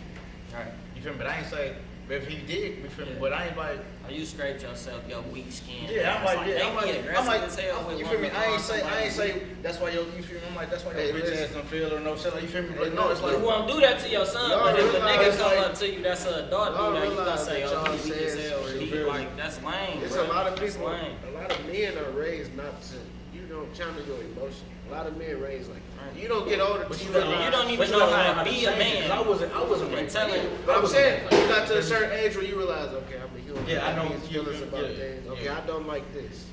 All right. You feel me? But I ain't say, but if he did, you feel me? Yeah. But I ain't like. Or you scraped yourself, your weak skin. Yeah, I'm like, they I'm be like, aggressive as hell with you feel me? women I ain't on say, somebody. that's why you feel me? I'm like, that's why Hey, your bitch listen. ass don't feel or no shit. Like, you feel me? Hey, Like, no, it's look, like, You won't do that to your son, Y'all but if a realize, nigga come like- up to you that's an adult, Y'all you know, you gonna realize say, that oh, y'all he weak as said hell, or some he very- like, that's lame, It's bro. a lot of That's people, lame. a lot of men are raised not to, you don't channel your emotion. A lot of men raised like, you don't get older but till you you gotta- realize. You don't even but you know gotta learn how to be a change it, 'cause man. I wasn't And raised tell like him- that. But I I'm wasn't saying, raised like you got that. to a certain age where you realize, okay, I'm a human. Yeah, I know these you- feelings about yeah, things. Okay, yeah. I don't like this.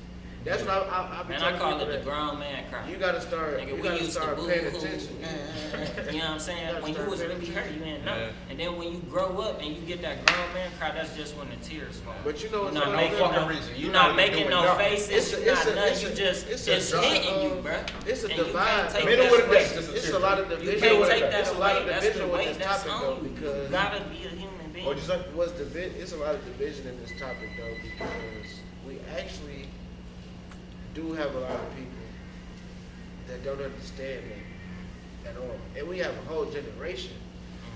That's what I be Man, I telling call people it the that. grown man cry. You gotta start. Nigga, You we gotta used to start boo paying hoo. attention. You know what I'm saying? gotta When you start was paying really hurt, you didn't know. Yeah. And then when you grow up and you get that grown man cry, that's just when the tears fall. But you know what's You're not funny? making fucking no, reason. you're You're not not making doing no nothing. faces. You're not nothing. You just it's it's a hitting you, of- bro. It's a And you divide. can't take Middle that of the away. day, just It's a lot of You division. can't with take it. that It's a lot away. of That's the division with weight this that's topic on though, you. You because gotta be a human being. What'd you say? it's a lot of division in this topic though, because we actually do have a lot of people that don't understand that at all, and we have a whole generation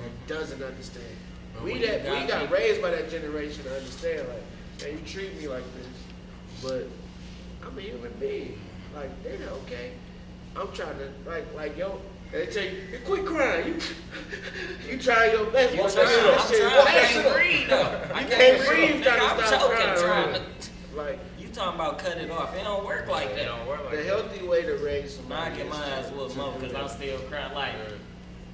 that doesn't understand. But We when you got got raised by that generation to understand, like, man, you treat me like this, but I'm a human being. Like, nigga, okay, I'm trying to like yo. They tell you, quit crying. You try your best. You but trying, that I'm shit- trying. that I shit- can't breathe though. I You can't breathe Nigga, trying to I'm stop choking crying. trying right? to. Like, You talking about cut it off? It don't work like It that. don't work like the that. healthy way to raise Now somebody I get is my ass to- whooped more because I'm still crying. Like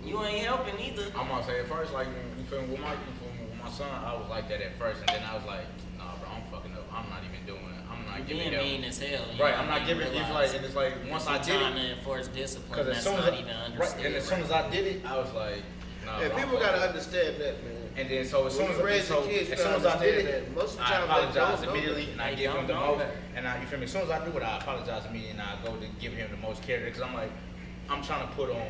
you ain't helping either. I'm gonna say at first, like, you feel me, with my son, I was like that at first, and then I was like, nah, bro, I'm fucking up. I'm not even doing it. I'm not You giving being them. mean as hell. you Right, know I'm what not I giving. mean? It's like, and it's like once I You did trying it, to enforce discipline, because as that's soon as not I, even right, understood. and as soon as I did it, I was like, nah, And bro, I'm people fucking gotta up. understand that, man. And then so as soon When as you raise so, the kids, you as soon gotta as I did understand it, that most of the I time they apologize don't know immediately, that. and I They give him don't the know most. that. And I, you feel me? As soon as I do it, I apologize immediately, and I go to give him the most care, because I'm like, I'm trying to put on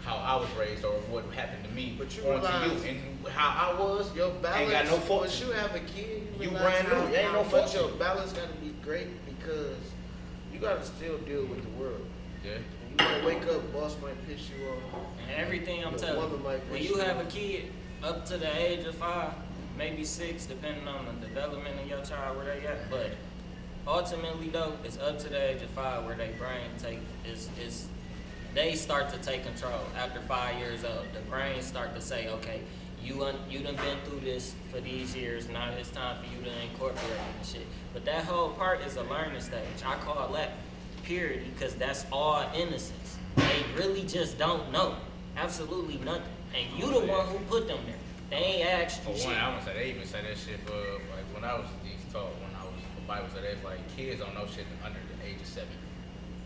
how I was raised or what happened to me But you onto realize- you, and how I was. Your balance, ain't got no fault. once you have a kid, You realize brand new. how- You ain't how no fault. much your balance gotta be great, because you gotta still deal with the world. Yeah. And you might wake up, boss might piss you off. And everything I'm Your telling you, woman might when piss you you have a off. kid up to the age of 5, maybe 6, depending on the development of your child, where they at. But ultimately, though, it's up to the age of 5 where their brain is they start to take control. After 5 years old, the brain start to say, okay, you done been through this for these years. Now it's time for you to incorporate it and shit. But that whole part is a learning stage. I call that purity because that's all innocence. They really just don't know absolutely nothing, and you the one who put them there. They ain't asked For you shit. one, I would say they even say that shit for like when I was taught when I was for Bible study, it's like kids don't know shit under the age of 7.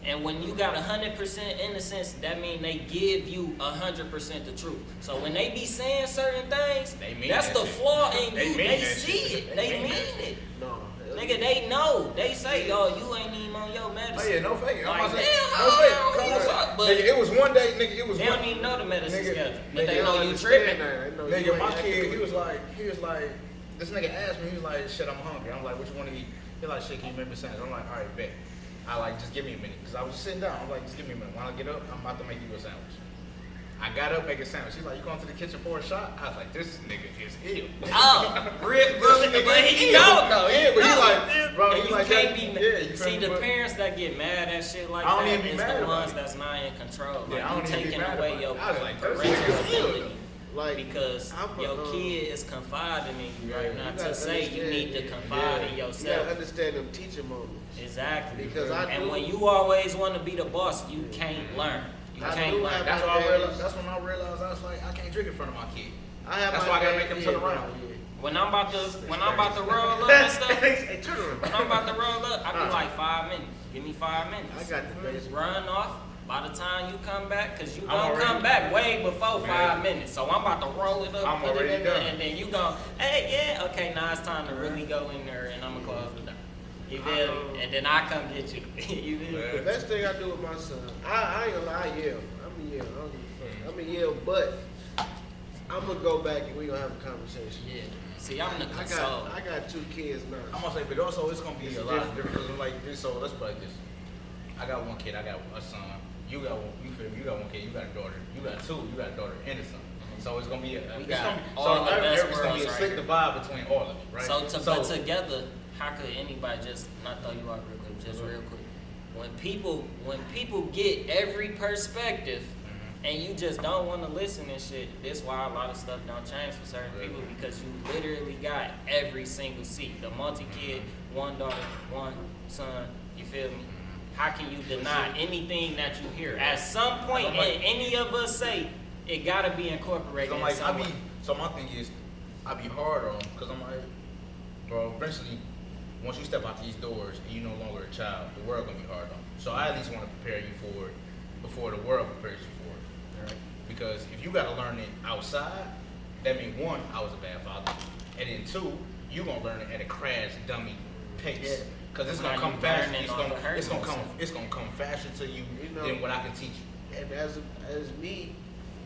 And when you got 100% innocence, that means they give you 100% the truth. So when they be saying certain things, They mean that's that the shit. flaw in They you. mean They that see shit. it. They They mean mean that it. No. Nigga, they know. They say, yo, you ain't even on your medicine. Oh yeah, no fake. Like, I'm damn, saying, I no don't fake. give a fuck, but Nigga, it was one day, nigga. It was they one. don't even know the medicine Nigga, schedule. But nigga, they They know don't you understand tripping. that. They know you Nigga, ain't my acting kid, the he way was like, this nigga asked me, he was like, shit, I'm hungry. I'm like, what you want to eat? He like, shit, can you make me a sandwich? I'm like, all right, bet. I like, just give me a minute, cause I was just sitting down. I'm like, just give me a minute. When I get up, I'm about to make you a sandwich. I got up, make a sandwich. He's like, you going to the kitchen for a shot? I was like, this nigga is ill. Oh, rip, bro. This nigga But is he ill. know. No, yeah, but he like, bro, And he you like can't that. be mad. Yeah, you feel See, me? the But- parents that get mad at shit like I don't that even be is mad the about ones it. that's not in control. Like, Yeah, I you don't even be taking mad away about your it. I was like, this parental nigga is ill. ability. Like, Because I'm a, your kid is confiding in you Yeah, right you now gotta to say you understand, need to yeah. confide in you gotta yourself. understand them teaching moments. Exactly. Because I and do- when you always want to be the boss, you can't learn. You I can't do learn. have That's my why I days. realized. That's when I realized I was like, I can't drink in front of my kid. I have That's my why I gotta days, make him turn yeah, around. yeah. When I'm about to roll up and stuff, Hey, turn around. when I'm about to roll up, I be like 5 minutes. Give me 5 minutes. I got the base. Run off. By the time you come back, cause you I'm gonna already- come back way before Yeah. 5 minutes. So I'm about to roll it up, I'm put it already in there, done. and then you go, hey, yeah, okay, now it's time to really go in there, and I'm gonna close the door. You feel me? And then I come get you. You feel me? The best thing I do with my son, I ain't gonna lie, I yell. I'm gonna yell. I don't give a fuck. I'm gonna yell, but I'm gonna go back and we gonna have a conversation. Yeah. See, I'm the console. I got 2 kids now. I'm gonna say, but also it's gonna be It's a lot of different. different. Cause like this, so let's put it like this. I got 1 kid. I got a son. You got one. You feel me? You got 1 kid. You got a daughter. You got 2. You got a daughter and a son. So it's gonna be We it's got gonna be, all the best it's gonna be a worlds slick right divide between all of it, right? But together, how could anybody just not throw you out real quick? Just real quick. When people get every perspective, and you just don't want to listen and shit, that's why a lot of stuff don't change for certain people, because you literally got every single seat. The multi-kid, 1 daughter, 1 son. You feel me? How can you deny anything that you hear? At some point, like- any of us say, it gotta be incorporated. So I'm in like, some way. so my thing is, I be hard on, cause I'm like, bro, eventually, once you step out these doors and you're no longer a child, the world gonna be hard on. So I at least want to prepare you for it before the world prepares you for it. Right? Because if you gotta learn it outside, that means 1, I was a bad father, and then 2, you gonna learn it at a crash dummy pace. Yeah. Cause it's Now gonna come you faster. learning It's off gonna, of hurting it's gonna come. yourself. It's gonna come faster to you, You know- than what I can teach you. And as me,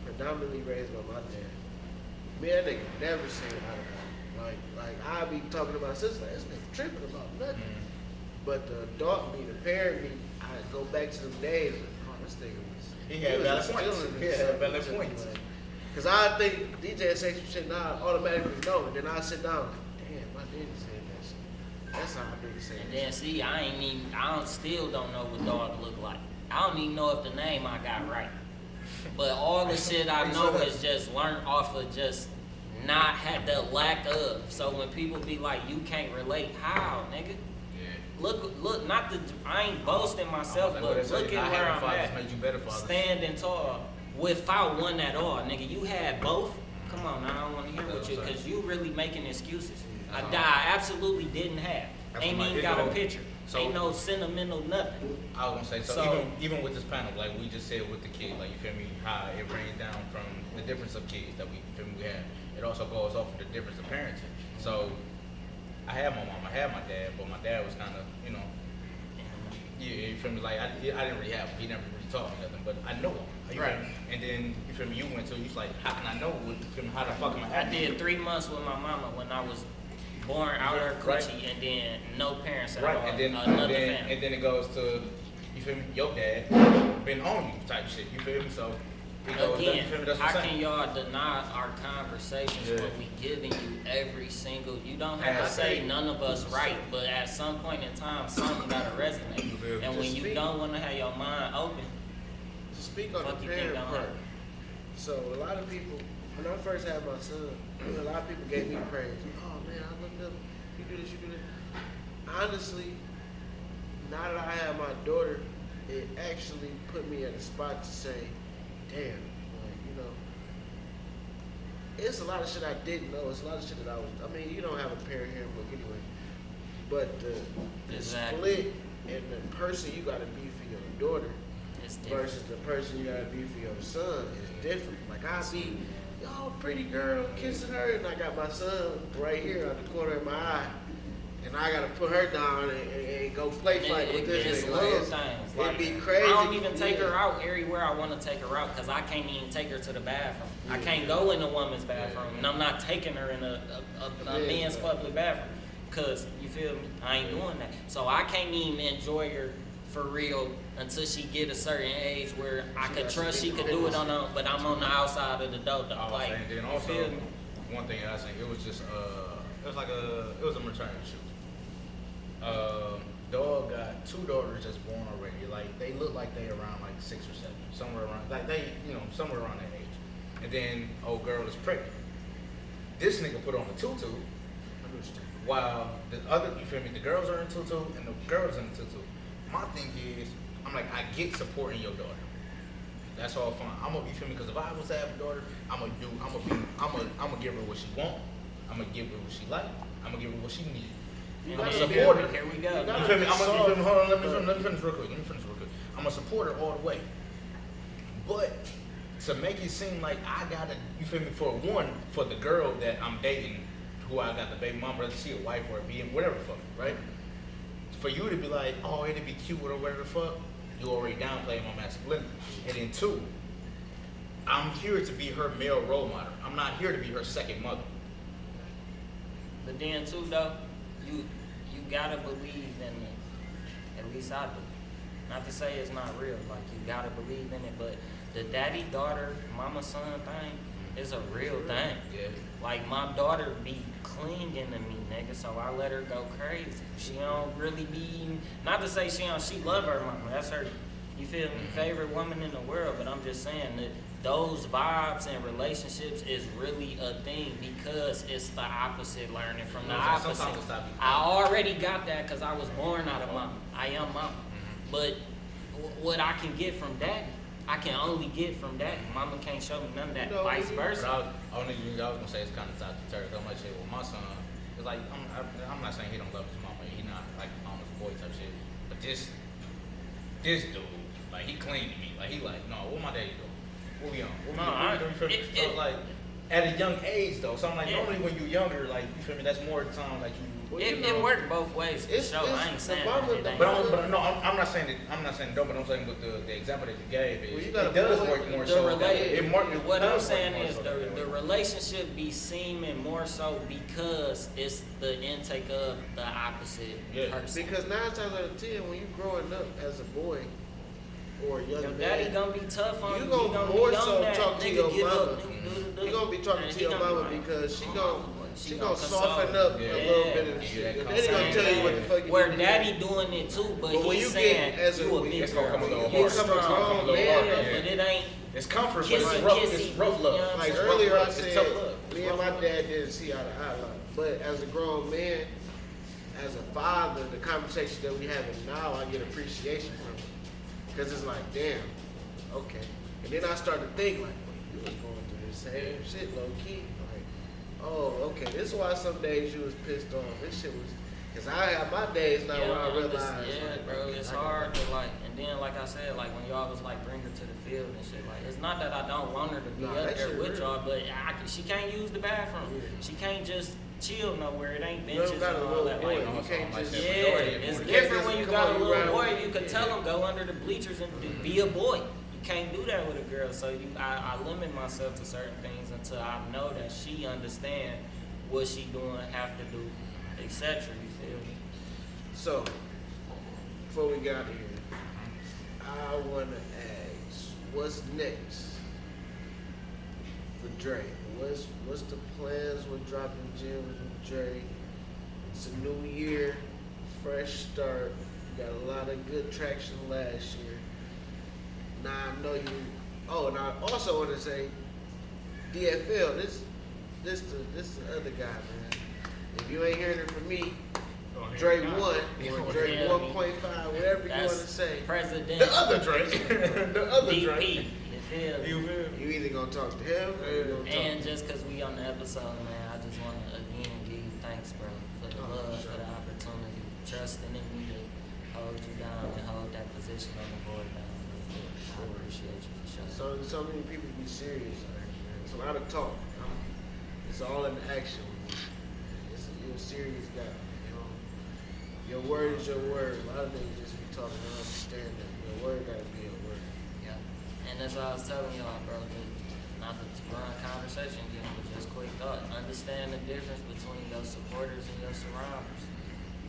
predominantly raised by my dad, me and that nigga never seen out of that. Like I be talking about sister, like, this nigga tripping about nothing. But the adult me, the parent me, I go back to them days. Like, oh, this nigga was. He had was valid points. instilling He had himself valid into me, points. like, Cause I think DJ say some shit now, I automatically know, and then I sit down, like, damn, my daddy said that shit. That's how I nigga say And that then see, still don't know what dog look like. I don't even know if the name I got right. But all the shit I know is just learned off of just not had the lack of. So when people be like, you can't relate, how, nigga? Look, I ain't boasting myself, but look at where I'm at. Made you better fathers. Standing tall without one at all, nigga. You had both. Come on, now I don't want to hear what you, because you really making excuses. I absolutely didn't have. That's Ain't what even my- got a it- picture. so- Ain't no sentimental nothing. I was gonna say, so, So- even with this panel, like we just said with the kid, like you feel me, how it rains down from the difference of kids that we feel me we have. It also goes off of the difference of parenting. So I had my mom, I had my dad, but my dad was kind of, you feel me, like I didn't really have him. He never really taught me nothing, but I know him. You feel Right. me? And then you feel me, you went to, you was like, how can I know? You feel me, how the fuck am I? I did 3 months with my mama when I was born out her coochie, and then no parents at all. Right, and then Another family. and then it goes to, you feel me, your dad been on you type shit. You feel me? So it goes, Again, you feel me? That's what how I'm can saying. y'all deny our conversations Yeah. when we giving you every single? You don't have I to say think- none of us right, but at some point in time, something gotta resonate. You feel me? And when Just you speak. don't want to have your mind open, To speak on Fuck the you think parent don't part. happen. So a lot of people, when I first had my son, a lot of people gave me praise. Oh man, I looked up. You do this, you do that. Honestly, now that I have my daughter, it actually put me at a spot to say, damn, it's a lot of shit I didn't know. It's a lot of shit that I mean, you don't have a parent handbook anyway. But the Exactly. split and the person you gotta be for your daughter it's different. versus the person you gotta be for your son is different. Like I see, pretty girl kissing her, and I got my son right here on the corner of my eye, and I gotta put her down and go play fight with this It's nigga. little Like, things. it'd Like, be crazy. I don't even take Yeah. her out everywhere I want to take her out because I can't even take her to the bathroom. I can't go in a woman's bathroom, and I'm not taking her in a men's public bathroom because, you feel me, I ain't doing that. So I can't even enjoy her for real until she get a certain age where I She could got trust some she could do it on her, but I'm on the outside of the door though. I was Like, saying, then you also, feel me? one thing I think, it was just, it was a maternity shoot. Dog got 2 daughters that's born already. Like, they look like they around like 6 or 7, somewhere around, like they, somewhere around that age. And then, old girl is pregnant. This nigga put on a tutu, while the other, you feel me, the girls are in tutu and the girls in tutu. My thing is, I'm like, I get supporting your daughter. That's all fine. You feel me? Because if I was to have a daughter, I'm gonna give her what she want, I'm gonna give her what she like. I'm gonna give her what she needs. You I'm a gotta be supporter. Here we go. You feel me? You feel me? Hold on, let me finish real quick. I'm a supporter all the way. But to make it seem like I gotta, you feel me, for the girl that I'm dating, who I got the baby mama, whether she a wife or a BM, whatever the fuck, right? For you to be like, oh, it'd be cute or whatever the fuck, you already downplaying my masculinity. And then two, I'm here to be her male role model. I'm not here to be her second mother. But then too though, you gotta believe in it. At least I do. Not to say it's not real, like you gotta believe in it, but the daddy daughter, mama son thing is a real thing. Yeah. Like my daughter be clinging to me, nigga, so I let her go crazy. She don't really be, not to say she love her mama. That's her, you feel me, favorite woman in the world. But I'm just saying that those vibes and relationships is really a thing because it's the opposite, learning from the opposite. I already got that because I was born out of mama. I am mama. But what I can get from daddy, I can only get from daddy. Mama can't show me none of that. No, vice versa. I was gonna say it's kind of top to turf. I might say, well, my son, it's like I'm not saying he don't love his mama. He not like mama's boy type shit. But this dude, like he clean to me. Like he like, no, what my daddy do? What we on? What we doing? So like at a young age though. So I'm like, normally when you're younger, like you feel me, that's more time like you. It worked both ways for sure. I ain't saying that it ain't. But no, I'm not saying that. But I'm saying with the example that you gave, it does work more so. What I'm saying is the relationship be seeming more so because it's the intake of the opposite person. Because 9 times out of 10, when you growing up as a boy or a young your man, daddy gonna be tough on you. You gonna more so talk to your mama. You You gonna be talking to your mama because she gonna soften up a little bit of the shit. Your daddy gonna tell you what the fuck you where do. daddy doing it too, but when he's you saying get as you a a big it's gonna girl. come a little You're hard. strong, But it ain't. It's comfort, but Kissy, it's rough love. you know what I'm Like saying? earlier I It's said, tough love. me and my dad didn't see eye to eye a lot. But as a grown man, as a father, the conversation that we having now, I get appreciation from it. Because it's like, damn, okay. And then I start to think like, wait, you was going through the same shit low key. Like, oh, okay, this is why some days you was pissed off. This shit was, because I have my days now where I realize. Like, bro, it's hard to like, and then like I said, like when y'all was like bring her to the field and shit, like it's not that I don't want her to be up there with y'all, but she can't use the bathroom. Yeah. She can't just chill nowhere. It ain't benches and all that. Like, you can't just, it's different when you got a little boy. You could tell him go under the bleachers and be a boy. You can't do that with a girl. So I limit myself to certain things until I know that she understand what she doing, have to do, etc. You feel me? So, before we get out of here, I want to ask, what's next for Dre? What's the plans with dropping gems with Dre? It's a new year, fresh start. You got a lot of good traction last year. Now I know you. Oh, and I also want to say, DFL. This the other guy, man. If you ain't hearing it from me, Dre 1 or Dre 1.5, whatever you want to say. President. The other Dre. The other DP. Dre. You either gonna talk to him or you gonna talk And just because we on the episode, man, I just want to again give you thanks, bro, for the love, for the opportunity, trusting in me to hold you down and hold that position on the board down. I appreciate you for sure. So many people be serious out here, man. It's a lot of talk. It's all in action. You're a serious guy. You know, your word is your word. A lot of niggas just be talking. I don't understand that. Your word gotta be your word. Yeah. And that's what I was telling y'all, bro. Not to run a conversation again, but just quick thought. Understand the difference between your supporters and your surrounders.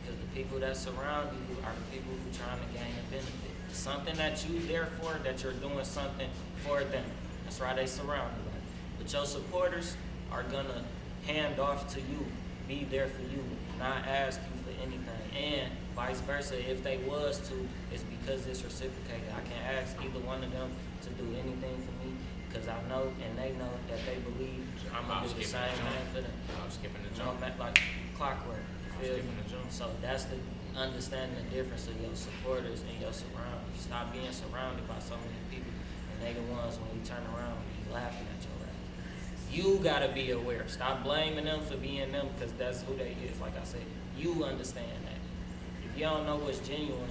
Because the people that surround you are the people who trying to gain a benefit. Something that you there for, that you're doing something for them. That's why they surround you. But your supporters are gonna hand off to you, be there for you, not ask you for anything. And vice versa, if they was to, it's because it's reciprocated. I can ask either one of them to do anything for me because I know and they know that they believe I'm gonna do the same thing for them. I'm skipping the jump. Like clockwork. You feel me? The jump. So that's the understanding the difference of your supporters and your surroundings. Stop being surrounded by so many people, and they the ones when you turn around, you laughing at your ass. You gotta be aware. Stop blaming them for being them, because that's who they is. Like I said, you understand that. If you don't know what's genuine,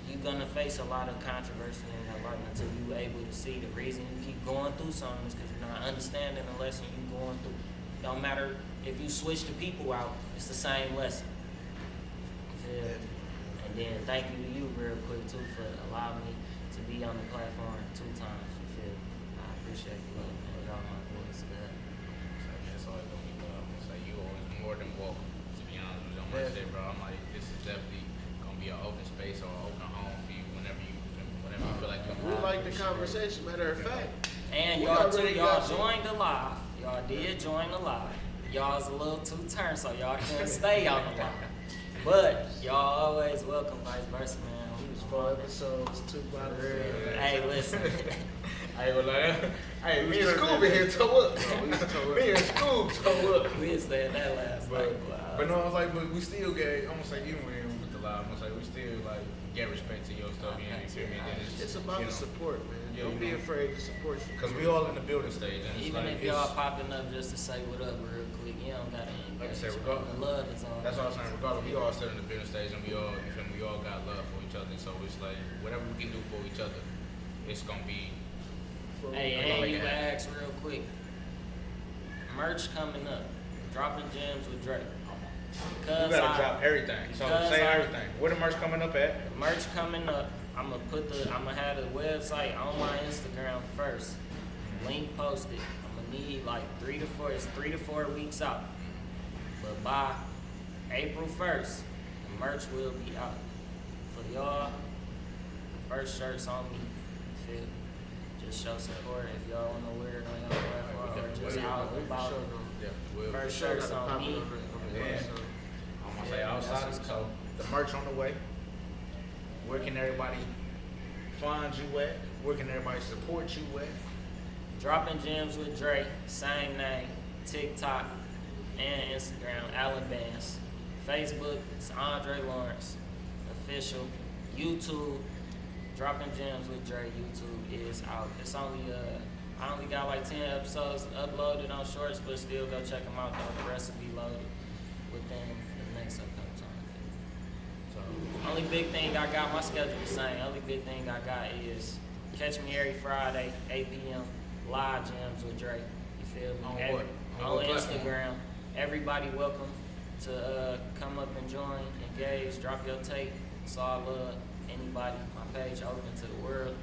you're gonna face a lot of controversy in your life until you're able to see the reason you keep going through something is because you're not understanding the lesson you're going through. Don't matter if you switch the people out, it's the same lesson. You feel? And then thank you to you real quick too for allowing me to be on the platform 2 times. You feel? I appreciate you, man. Y'all my boys, man. So that's always gonna be love. I'm gonna say you always more than welcome. To be honest with you, I'm gonna say, bro, I'm like, this is definitely gonna be an open space or an open home for you whenever you feel like you're We like the conversation. Matter of fact, And we y'all too, already y'all got you. joined the live. Y'all did join the live. Y'all's a little too turned, so y'all couldn't stay on the live. But y'all always welcome, vice versa, man. it was 4 episodes, 2 bottles. Hey, listen. I ain't gonna lie. Hey, me and Scoob in here toe up. Me and Scoob toe up. We said that last night. But no, I was like, but we still get. I'm gonna say even with the live, I'm gonna say we still like get respect to your stuff. You know, you feel me? And then It's about you the know, support, man. Yeah, Don't you be know. afraid to support you. Cause we all in the building stage. And it's Even like, if y'all popping up just to say what up real quick, you don't gotta engage. Like I said, The love is all. that's all I'm saying. Regardless, we all still in the building stage, and we all, you feel me? We all got love for each other. So it's like whatever we can do for each other, it's gonna be. Hey, Like and you that. ask real quick. Merch coming up. Dropping gems with Drake. You gotta drop everything. So say everything. Where the merch coming up at? The merch coming up. I'ma have the website on my Instagram first. Link posted. I'ma need like 3 to 4. It's 3 to 4 weeks out. But by April 1st, the merch will be out. For y'all, first shirt's on me. Feel? Just show support if y'all wanna wear it on your platform or just out and about. Yeah, we'll. First shirt's on me. Yeah. I'm gonna say outside that's of so the merch on the way. Where can everybody find you at? Where can everybody support you at? Dropping Gems with Dre, same name, TikTok and Instagram, AllenBands. Facebook, it's Andre Lawrence, official. YouTube, Dropping Gems with Dre, YouTube is out. It's only, I only got like 10 episodes uploaded on Shorts, but still go check them out though. The rest will be loaded within the next upcoming time. So, only big thing I got, my schedule the same. Only big thing I got is catch me every Friday, 8 p.m. live jams with Dre. You feel me? On what? On what platform? Instagram. Everybody welcome to come up and join, engage, drop your tape. It's all love. Anybody, my page open to the world.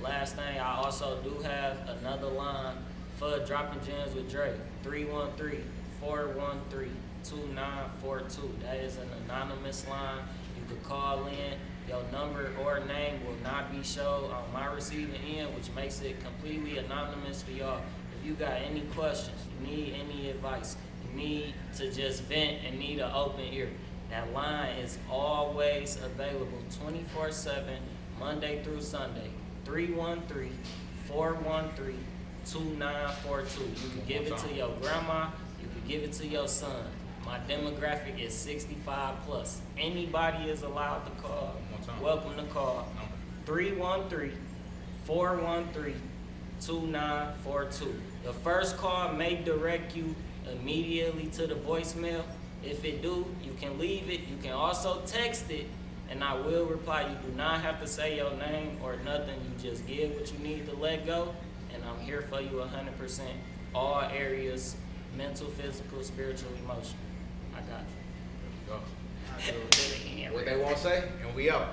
Last thing, I also do have another line for Dropping Gems with Dre. 313-413-2942. That is an anonymous line. You could call in. Your number or name will not be shown on my receiving end, which makes it completely anonymous for y'all. If you got any questions, you need any advice, you need to just vent and need an open ear, that line is always available 24/7, Monday through Sunday. 313-413-2942. You can give it to your grandma, you can give it to your son. My demographic is 65 plus. Anybody is allowed to call. Welcome to call. 313-413-2942. The first call may direct you immediately to the voicemail. If it do, you can leave it. You can also text it, and I will reply. You do not have to say your name or nothing. You just give what you need to let go, and I'm here for you 100%. All areas, mental, physical, spiritual, emotional. I got you. What they won't say, and we out.